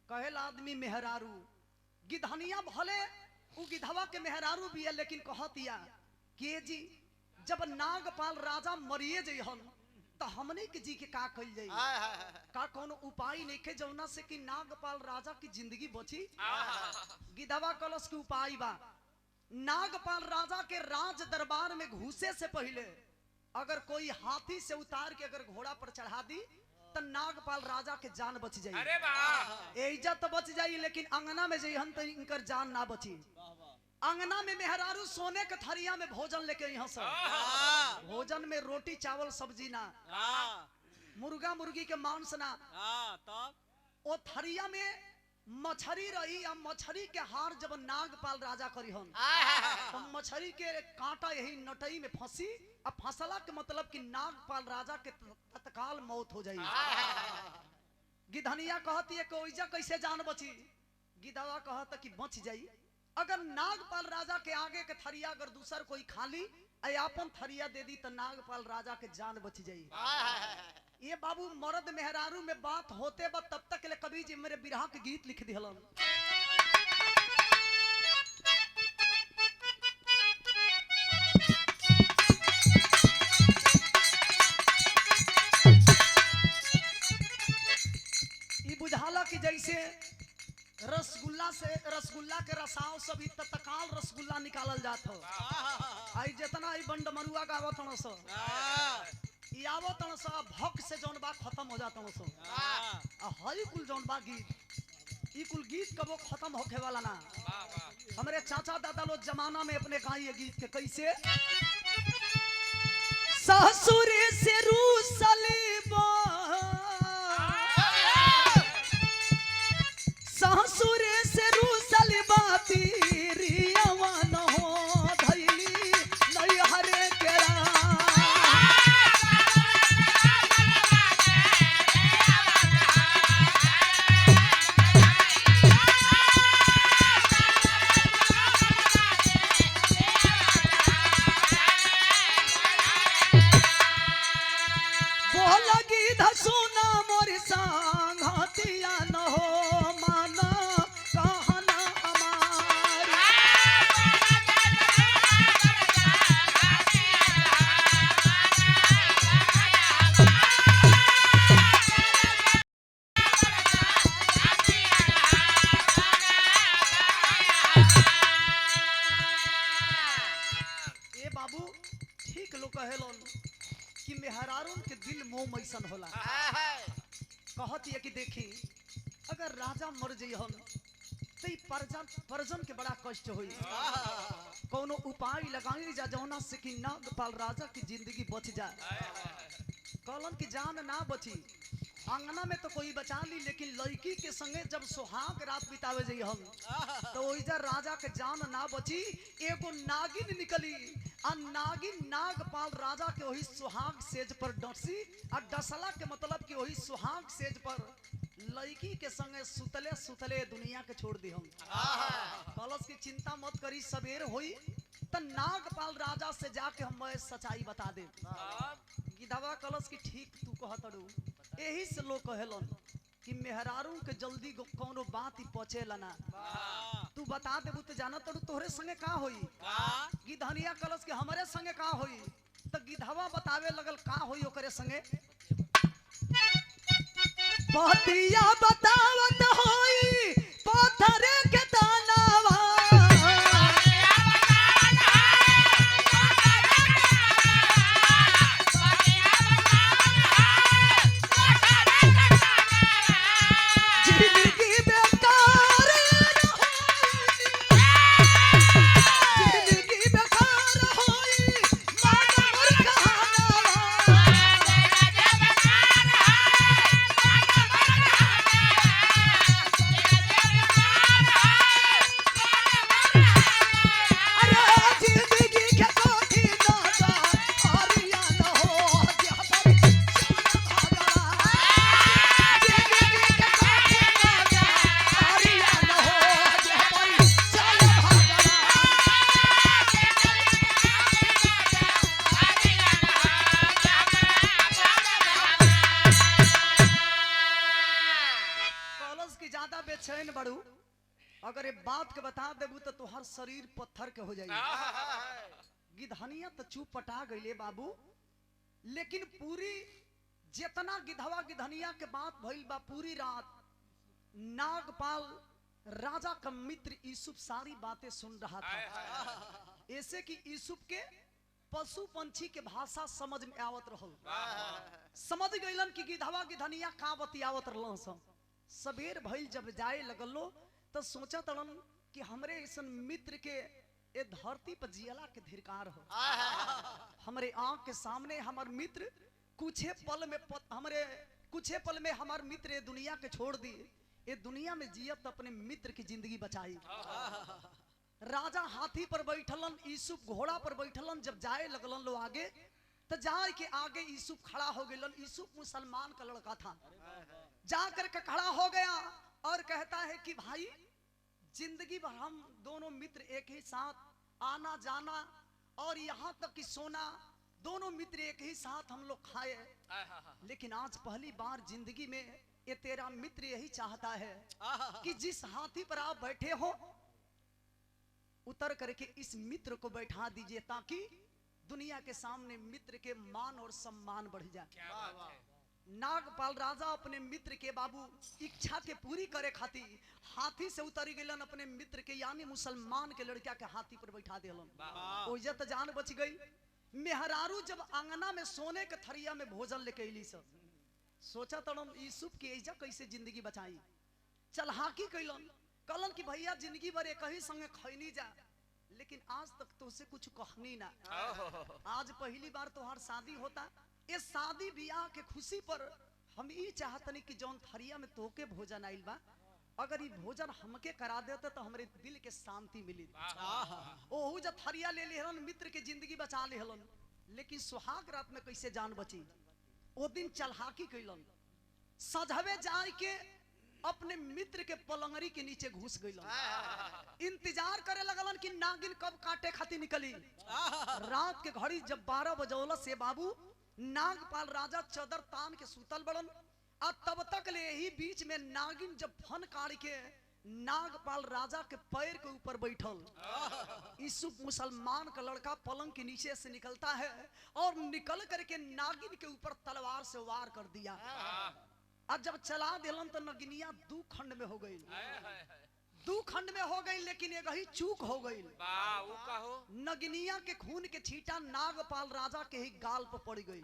कहेला आदमी मेहरारू गिधनिया भले उ गिधवा के मेहरारू भी है, लेकिन कहतिया के जी जब नागपाल राजा मरिए जइहन तो हमने के जी के का कइल जाई? का कोनो उपाय नहीं के जौना से कि नागपाल राजा की जिंदगी बची? गिधवा कलश के उपाय बा, नागपाल राजा के राज दरबार में घुसे से पहले अगर कोई हाथी से उतार के अगर घोड़ा पर चढ़ा दी तो नागपाल राजा के जान बच जाई। अरे वाह, इज्जत तो बच जाई, लेकिन अंगना में जइहन तो इनकर जान ना बची। अंगना में मेहरारू सोने के थरिया में भोजन लेके यहाँ सब भोजन में रोटी चावल सब्जी ना, मुर्गा मुर्गी के मांस ना, वो थरिया में मछली रही। अब मछली के हार जब नागपाल राजा करी हन तो मछली के कांटा यही नटई में फंसी, अब फंसला के मतलब कि नागपाल राजा के तत्काल मौत हो जाई। गिधनिया कहती है कि ओइजा कैसे जान बची? गिधवा कहता कि बच जाई अगर नागपाल राजा के आगे के थरिया अगर दूसर कोई खाली अपन थरिया दे दी तो नागपाल राजा के जान बच जाई। ये बाबू मर्द मेहरारू में बात होते बा तब तक ले कभी जी मेरे बिरहा के गीत लिख दिहलन। ये बुझाला कि जैसे रसगुल्ला के रसाव सब तत्काल रसगुल्ला निकालल जात हो। आई जितना ही बंड मरुआ का आवत हन सो ई आवत हन सो भक से जौन बा खत्म हो जात हन सो। आ हई कुल जौन बा गीत ई कुल गीत कबो खत्म होखे वाला ना। हमरे चाचा दादा लोग जमाना में अपने गाई ये गीत के कैसे ससुर से रूसली ससुर से रूसल बाती रियावन हो धैली नहीं हरे केरा। बोलगी धसुना मोर संगतिया न हो कि मेहरारून के दिल मोह मैसन होला। कहत है कि देखी अगर राजा मर जइहन तो परजन के बड़ा कष्ट हुई। कोनो उपाय लगाई जा जौना से कि नागपाल राजा की जिंदगी बच जाए। कहलन की जान ना बची, अंगना में तो कोई बचा ली, लेकिन लड़की के संगे जब सुहाग रात बितावे जइहन तो ओइजा राजा के जान ना बची। एगो नागिन निकली आ नागिन नागपाल राजा के वही सुहाग सेज पर डसी आ डसला के मतलब कि वही सुहाग सेज पर लड़की के संगे सुतले सुतले दुनिया के छोड़ दी हम। कलश की चिंता मत करी, सवेर होई तो नागपाल राजा से जाके हम सच्चाई बता दे। गिधवा कलश की ठीक तू कहतड़ू, यही से लोग कहेलन कि मेहरारू के जल्दी कोनो बात ही पहुंचेला ना। तू बता देबू तो जाना तड़ू तोहरे संगे का होई। गिधनिया कलश के हमरे संगे का होई तो गिधवा बतावे लगल का होई ओकरे संगे। बतिया बतावत होई पत्थरे के दानावा बता देबू तो तुहार शरीर पत्थर के हो जाई। गिधनिया तो चुप पटा गईले बाबू, लेकिन पूरी जितना गिधवा गिधनिया के बात भइल बा, पूरी रात नागपाल राजा का मित्र यूसुफ सारी बातें सुन रहा था। ऐसे कि यूसुफ के पशु पंछी के भाषा समझ में आवत रहल, समझ गइलन कि गिधवा गिधनिया का बतियावत रहल। सबेर भइल जब जाए लगलो तो सोचा तड़न कि हमरे ऐसन मित्र के ए धरती पर जियला के धिरकार हो। हमरे आंख के सामने हमार मित्र कुछ पल में हमार मित्र ये दुनिया के छोड़ दी, ये दुनिया में जियत अपने मित्र की जिंदगी बचाई। राजा हाथी पर बैठलन, यूसुफ घोड़ा पर बैठलन। जब जाए लगलन लो आगे तो जाए के आगे यूसुफ खड़ा हो गइलन। यूसुफ मुसलमान का लड़का था, जाकर के खड़ा हो गया और कहता है कि भाई जिंदगी भर हम दोनों मित्र एक ही साथ आना जाना और यहाँ तक कि सोना, दोनों मित्र एक ही साथ हम लोग खाए, लेकिन आज पहली बार जिंदगी में ये तेरा मित्र यही चाहता है कि जिस हाथी पर आप बैठे हो उतर करके इस मित्र को बैठा दीजिए, ताकि दुनिया के सामने मित्र के मान और सम्मान बढ़ जाए। नागपाल राजा अपने मित्र के बाबू इच्छा के पूरी करे खातिर हाथी से उतरी गइलन, अपने मित्र के यानी मुसलमान के लड़का के हाथी पर बैठा देलन। ओइजा तो जान बच गई। मेहरारू जब आंगना में सोने के थरिया में भोजन लेके अली सब, सोचा तड़म यूसुफ के एजा कैसे जिंदगी बचाई। चलहाकी कैलन, कहलन कि भैया जिंदगी भर एक ही संगे खैनी जा, लेकिन आज तक तो उसे कुछ कहनी ना। आज पहली बार तोहार शादी होता, ये शादी ब्याह के खुशी पर हम ये चाहतनी कि जौन थरिया में तोके भोजन आइल बा, अगर ये भोजन हमके करा देते तो हमरे दिल के शांति मिली। ओहू जब थरिया ले लेहलन, मित्र के जिंदगी बचा लेहलन, लेकिन सुहाग रात में कैसे जान बची। ओ दिन चलहाकी कैलन, सजहवे जाए के अपने मित्र के पलंगरी के नीचे घुस गइलन। इंतजार करे लगलन कि नागिन कब काटे खातिर निकली। रात के घड़ी जब 12 बजौला से बाबू नागपाल राजा चदर तान के सुतल बड़न, और तब तक ले ही बीच में नागिन जब फन काट के नागपाल राजा के पैर के ऊपर बैठल। यूसुफ मुसलमान का लड़का पलंग के नीचे से निकलता है और निकल करके नागिन के ऊपर तलवार से वार कर दिया। अब जब चला दिलन तो नगिनिया 2 खंड में हो गई, 2 खंड में हो गई, लेकिन एक ही चूक हो गई। नगिनिया के खून के छींटा नागपाल राजा के ही गाल पर पड़ गई।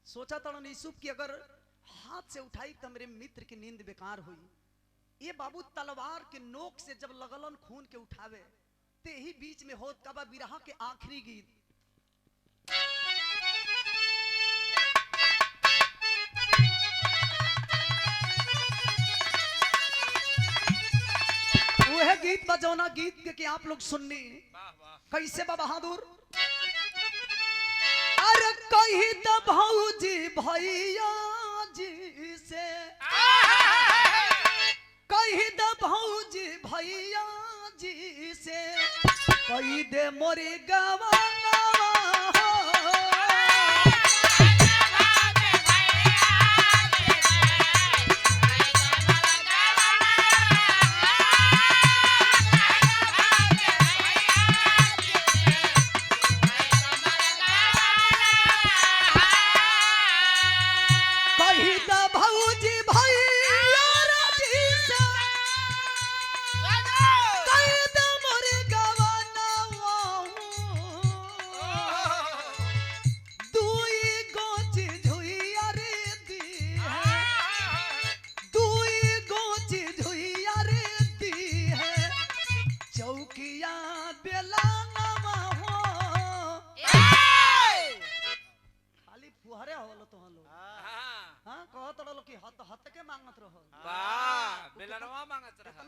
सोचा था यूसुफ की अगर हाथ से उठाई तो मेरे मित्र की नींद बेकार हुई। ये बाबू तलवार के नोक से जब लगलन खून के उठावे, ते ही बीच में होत कबा बिरहा के आखिरी गीत। वह गीत बजौना गीत के आप लोग सुननी कैसे बा बहादुर। अरे कही तो भौजी भैया जी से, कही दे भौजी भैया जी से, कही दे मोरी गवाना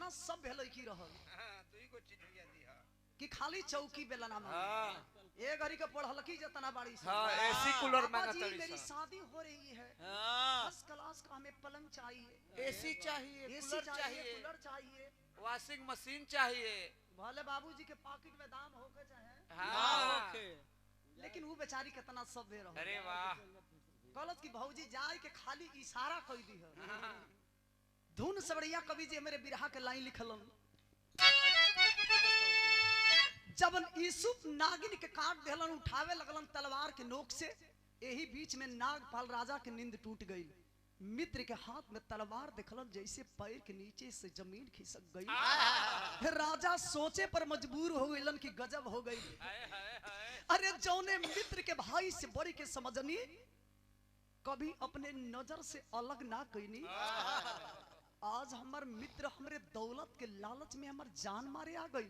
सब भेलै की रहल कि खाली चौकी बेलना में ए घड़ी के पढ़ल की जतना बाड़ी से। एसी कूलर मांगत जी रही मेरी सब। शादी हो रही है, फर्स्ट क्लास का हमें पलंग चाहिए, एसी चाहिए, एसी कूलर चाहिए, चाहिए, कूलर चाहिए। वॉशिंग मशीन चाहिए। भले बाबूजी के पॉकेट में दाम होके चाहे, हाँ। लेकिन वो बेचारी कितना सब दे रहा। अरे वाह। कहलत कि भौजी जाए के खाली इशारा कर दी है। धुन सबड़िया कवि जी मेरे बिरहा के लाइन लिखलन। जब यूसुफ नागिन के काट देलन, उठावे लगलन तलवार के नोक से, यही बीच में नागपाल राजा के नींद टूट गई। मित्र के हाथ में तलवार देखलन, जैसे पैर के नीचे से जमीन खिसक गई। राजा सोचे पर मजबूर हो गइलन कि गजब हो गई। अरे जौने मित्र के भाई से बड़ी के समझनी, कभी अपने नजर से अलग ना कईनी, आज हमार मित्र हमरे दौलत के लालच में हमार जान मारे आ गई।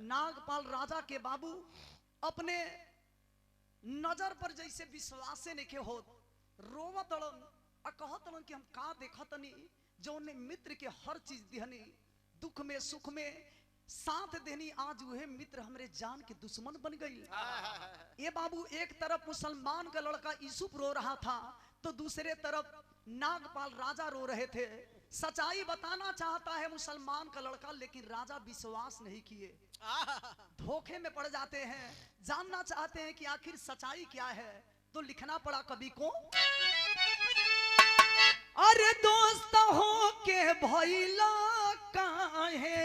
नागपाल राजा के बाबू अपने नजर पर जैसे विश्वास नहीं हो, रोवत कहतलन कि हम का देखतनी, जौने मित्र के हर चीज दिहनी, दुख में सुख में साथ देनी, आज वह मित्र हमरे जान के दुश्मन बन गई। ये बाबू एक तरफ मुसलमान का लड़का यूसुफ रो रहा था, तो दूसरे तरफ नागपाल राजा रो रहे थे। सच्चाई बताना चाहता है मुसलमान का लड़का, लेकिन राजा विश्वास नहीं किए, धोखे में पड़ जाते हैं। जानना चाहते हैं कि आखिर सच्चाई क्या है, तो लिखना पड़ा कवि को, अरे दोस्त हो के भइला काहे,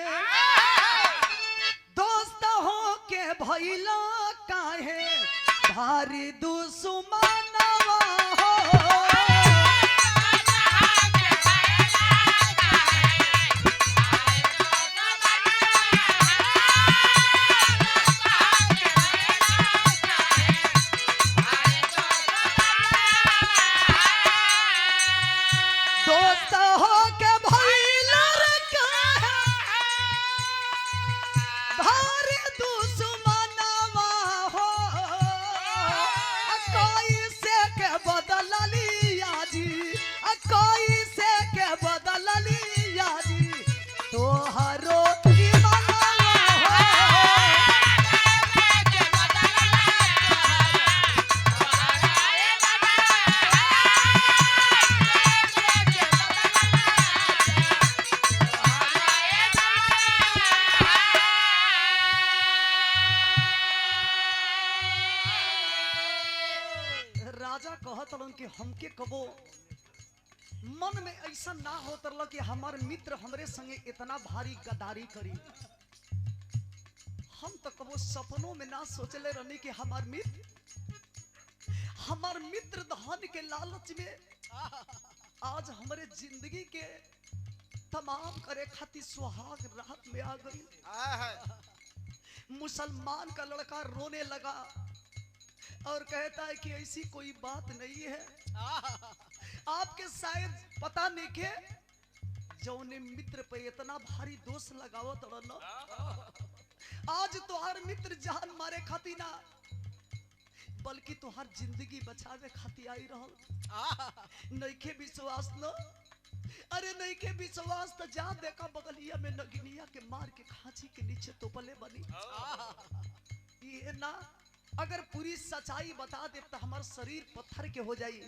दोस्त हो के भइला काहे, भारी दुश्मनवा हो। कि हमके कबो मन में ऐसा ना हो तरल कि हमार मित्र हमरे संगे इतना भारी गद्दारी करी। हम तो कबो सपनों में ना सोचले रहनी कि हमार मित्र धन के लालच में आज हमारे जिंदगी के तमाम करे खातिर सुहाग रात में आ गई। मुसलमान का लड़का रोने लगा और कहता है कि ऐसी कोई बात नहीं है, आपके शायद पता नहीं के जौने मित्र पे इतना भारी दोष लगावत रहना, आज तोहार मित्र जान मारे खातिर ना बल्कि तोहार जिंदगी बचावे खातिर आई रहल। नइखे विश्वास न, अरे नइखे विश्वास तो जा देखा बगलिया में नगिनिया के मार के खांची के नीचे तोपले बनी। ये ना अगर पूरी सच्चाई बता दे तो हमार शरीर पत्थर के हो जाई।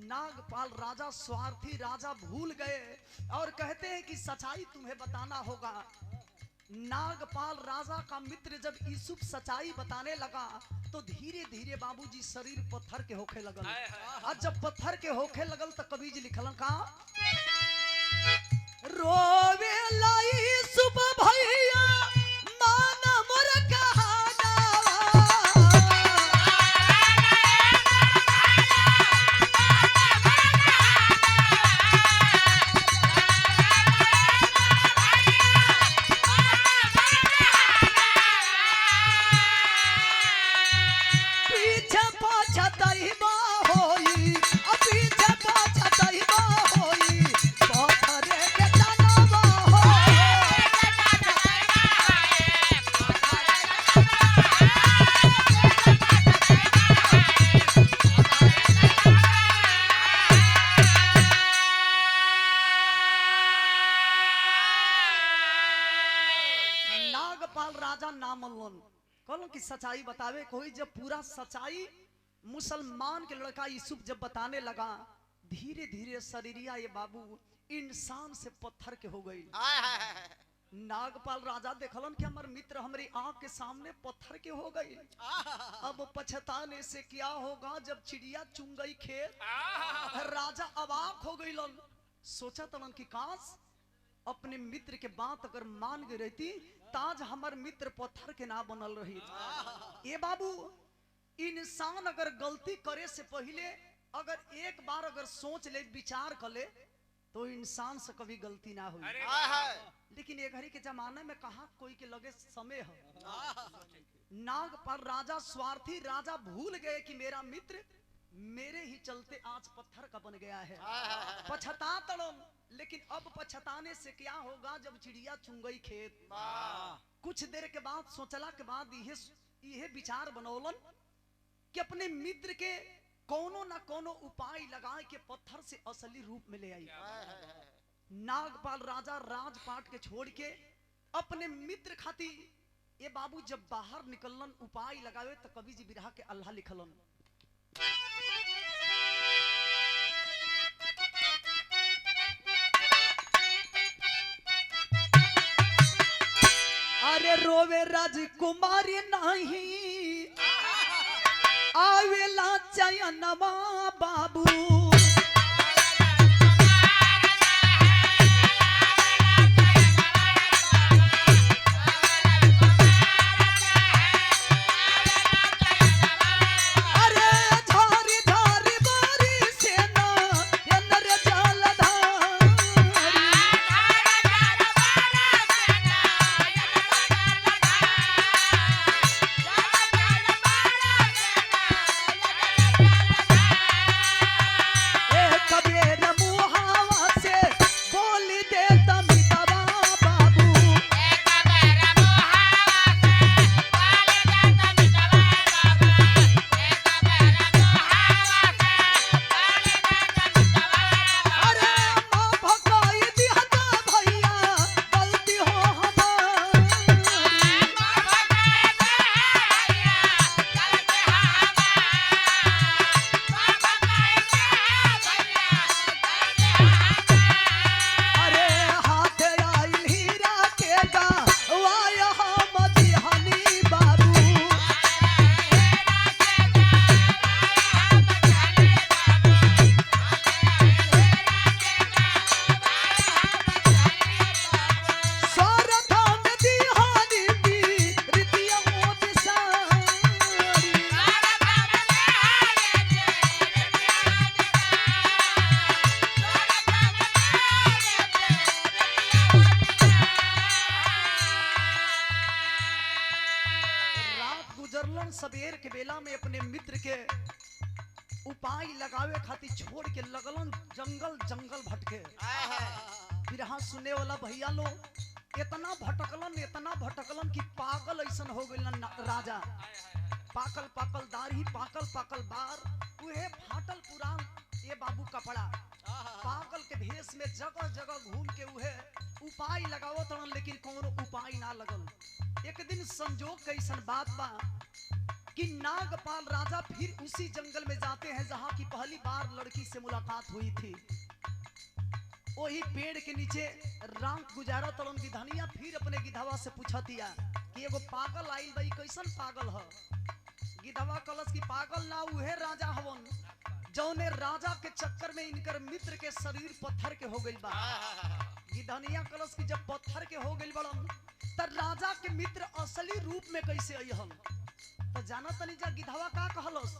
नागपाल राजा स्वार्थी राजा भूल गए और कहते हैं कि सच्चाई तुम्हें बताना होगा। नागपाल राजा का मित्र जब यूसुफ सच्चाई बताने लगा तो धीरे धीरे बाबूजी शरीर पत्थर के होखे लगल। और जब पत्थर के होखे लगल तो कवि जी लिखलन का, रोवे लाई यूसुफ भैया मान मोर कहाना, की सच्चाई बतावे कोई। जब पूरा सच्चाई मुसलमान के लड़का यूसुफ जब बताने लगा, धीरे धीरे शरीरिया ये बाबू इंसान से पत्थर के हो गई। नागपाल राजा देखलन कि हमारे मित्र हमारी आंख के सामने पत्थर के हो गई। अब पछताने से क्या होगा, जब चिड़िया चुंग गई खेत। राजा अवाक हो गई, सोचा तलन कि काश अपने मित्र के बात अगर मान गई रहती ताज हमार मित्र पत्थर के ना बनल रही। ए बाबू, इंसान अगर गलती करे से पहले अगर एक बार अगर सोच ले, विचार कर ले, तो इंसान से कभी गलती ना हुई। लेकिन ये घड़ी के जमाने में कहा कोई के लगे समय है। नागपाल राजा स्वार्थी राजा भूल गए कि मेरा मित्र मेरे ही चलते आज पत्थर का बन गया है। पछता तड़ो, लेकिन अब पछताने से क्या होगा जब चिड़िया चुन गई खेत। कुछ देर के बाद सोचला के बाद यह विचार बनौलन कि अपने मित्र के कोनो ना कोनो उपाय लगाए के पत्थर से असली रूप में ले आई। नागपाल राजा राजपाट के छोड़ के अपने मित्र खाती ये बाबू जब बाहर निकलन उपाय लगावे तो कवि जी बिरहा के अल्लाह लिखलन। अरे रोवे राजकुमारी नहीं आवेला चयनवा बाबू। सबेर के बेला में अपने मित्र के उपाय लगावे खातिर छोड़ के लगलन जंगल जंगल भटके। बिरहा सुने वाला भैया लोग इतना भटकलन कि पागल ऐसन हो गइलन राजा। पाकल पाकल दाढ़ी, पाकल पाकल बार, उहे फाटल पुरान ये बाबू कपड़ा, पागल के भेष में जगह जगह घूम के उहे उपाय लगावत रहन, लेकिन कोनो उपाय ना लगल। एक दिन संजोग कैसन बात बा कि नागपाल राजा फिर उसी जंगल में जाते हैं जहां की पहली बार लड़की से मुलाकात हुई थी। वही पेड़ के नीचे रात गुजारा तलन की धनिया फिर अपने गिधवा से पूछा दिया कि एगो पागल आई भाई, कैसन पागल है। गिधवा कलश की पागल ना उहे राजा हवन जौने राजा के चक्कर में इनकर मित्र के शरीर पत्थर के हो गइल बा। गिधनिया कलश की जब पत्थर के हो गइल बड़न त राजा के मित्र असली रूप में कैसे अइहन। तो जाना तनी जा गिधवा का कहलस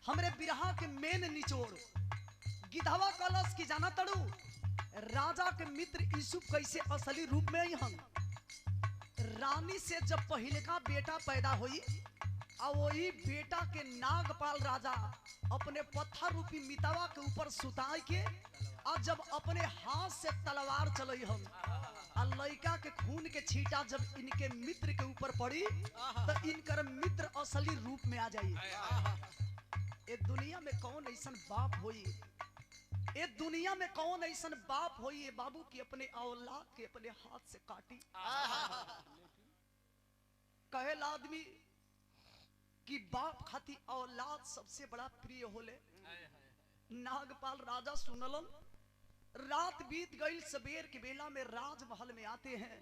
हमरे बिरहा के मेन निचोड़। गिधवा कलश की जाना तड़ू राजा के मित्र यूसुफ कैसे असली रूप में अइहन। रानी से जब पहले का बेटा पैदा हुई और वही बेटा के नागपाल राजा अपने पत्थर रूपी मितवा के ऊपर सुताई के और जब अपने हाथ से तलवार चलई हम और लड़का के खून के छींटा जब इनके मित्र के ऊपर पड़ी तो इनकर मित्र असली रूप में आ जाई। ये दुनिया में कौन ऐसन बाप होई, ये दुनिया में कौन ऐसन बाप होई ये बाबू की अपने औलाद के अपने हाथ से काटी। कहेल आदमी कि बाप खाती औलाद सबसे बड़ा प्रिय होले। नागपाल राजा सुनलन, रात बीत गई, सबेर के बेला में राजमहल में आते हैं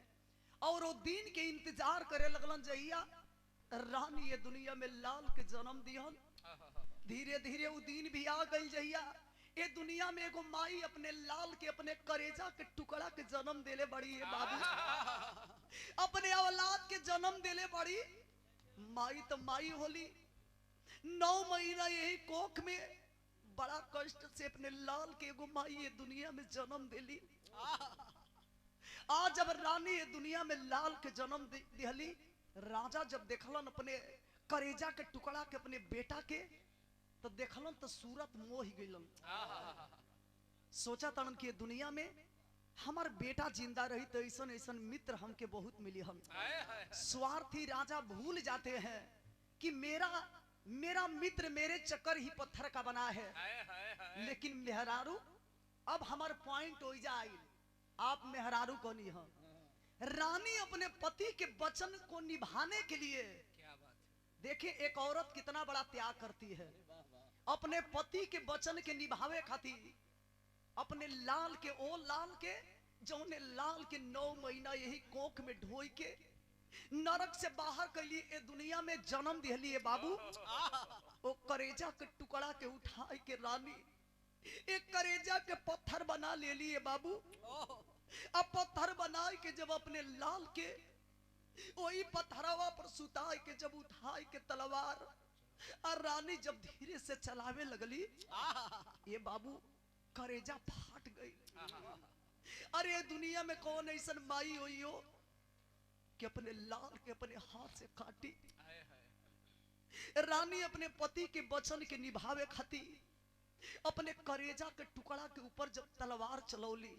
और वो दिन के इंतजार करे लगलन जहिया रानी ये दुनिया में लाल के जन्म दिहन। धीरे धीरे वो दिन भी आ गई जहिया ये दुनिया में एगो माई अपने लाल के अपने करेजा के टुकड़ा के जन्म देले बड़ी है बाबू, अपने औलाद के जन्म देले बड़ी माई तो माई होली। 9 महीना यही कोख में बड़ा कष्ट से अपने लाल के एगो माई ये दुनिया में जन्म देली। आज जब रानी ये दुनिया में लाल के जन्म दिहली, राजा जब देखलन अपने करेजा के टुकड़ा के अपने बेटा के, तो देखलन तो सूरत मोह गइलन। सोचा तन कि दुनिया में हमार बेटा जिंदा रही तो ऐसन ऐसन मित्र हमके बहुत मिली। हम स्वार्थी राजा भूल जाते हैं कि मेरा मित्र मेरे चक्कर ही पत्थर का बना है। लेकिन मेहरारू अब हमार पॉइंट हो जाए, आप मेहरारू को नहीं हो। रानी अपने पति के वचन को निभाने के लिए, क्या बात है, देखिए एक औरत कितना बड़ा त्याग करती है अपने पति के वचन के निभावे खातिर। अपने लाल के जौने लाल के 9 महीना यही कोख में ढोई के नरक से बाहर कैली ए दुनिया में जन्म दिहली है बाबू। वो करेजा के टुकड़ा के उठाई के रानी एक करेजा के पत्थर बना ले लिए बाबू। अब पत्थर बनाए के जब अपने लाल के वही पत्थरवा पर सुताई के जब उठाई के तलवार और रानी जब धीरे से चलावे लगली, ये बाबू करेजा फाट गई। अरे दुनिया में कौन ऐसा माई हुई हो कि अपने लाल के अपने हाथ से काटी। रानी अपने पति के वचन के निभावे खातिर अपने करेजा के टुकड़ा के ऊपर जब तलवार चलौली,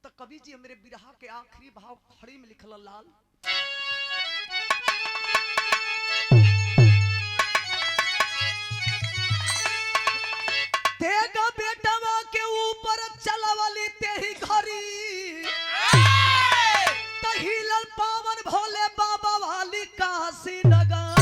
तो कवि जी मेरे बिरहा के आखिरी भाव खड़ी में लिखल लाल, तेगा बेटवा के ऊपर चलवली तेरी घरी, तहिलल पावन भोले बाबा वाली काशी नगारी।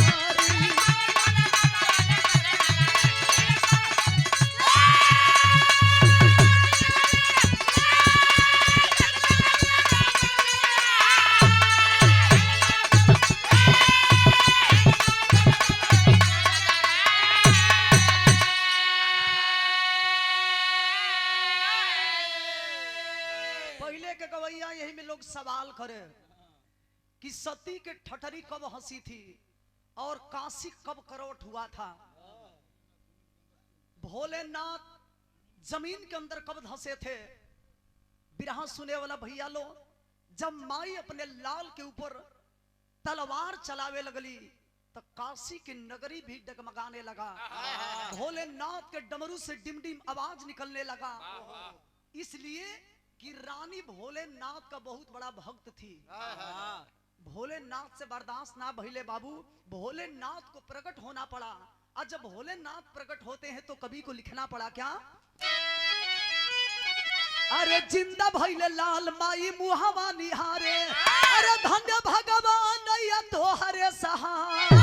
यही में लोग सवाल करे कि सती के ठठरी कब हंसी थी और काशी कब करवट हुआ था। भोलेनाथ जमीन के अंदर कब धंसे थे। बिरहा सुने वाला भैया लो, जब माई अपने लाल के ऊपर तलवार चलावे लगली तो काशी की नगरी भी डगमगाने लगा। भोलेनाथ के डमरू से डिमडिम आवाज निकलने लगा, इसलिए कि रानी भोलेनाथ का बहुत बड़ा भक्त थी। भोलेनाथ से बर्दाश्त ना भइले बाबू, भोलेनाथ को प्रकट होना पड़ा। और जब भोलेनाथ प्रकट होते हैं तो कवि को लिखना पड़ा क्या, अरे जिंदा भइले लाल माई मुहावा निहारे, अरे धन्य भगवान या तो हरे सहारा।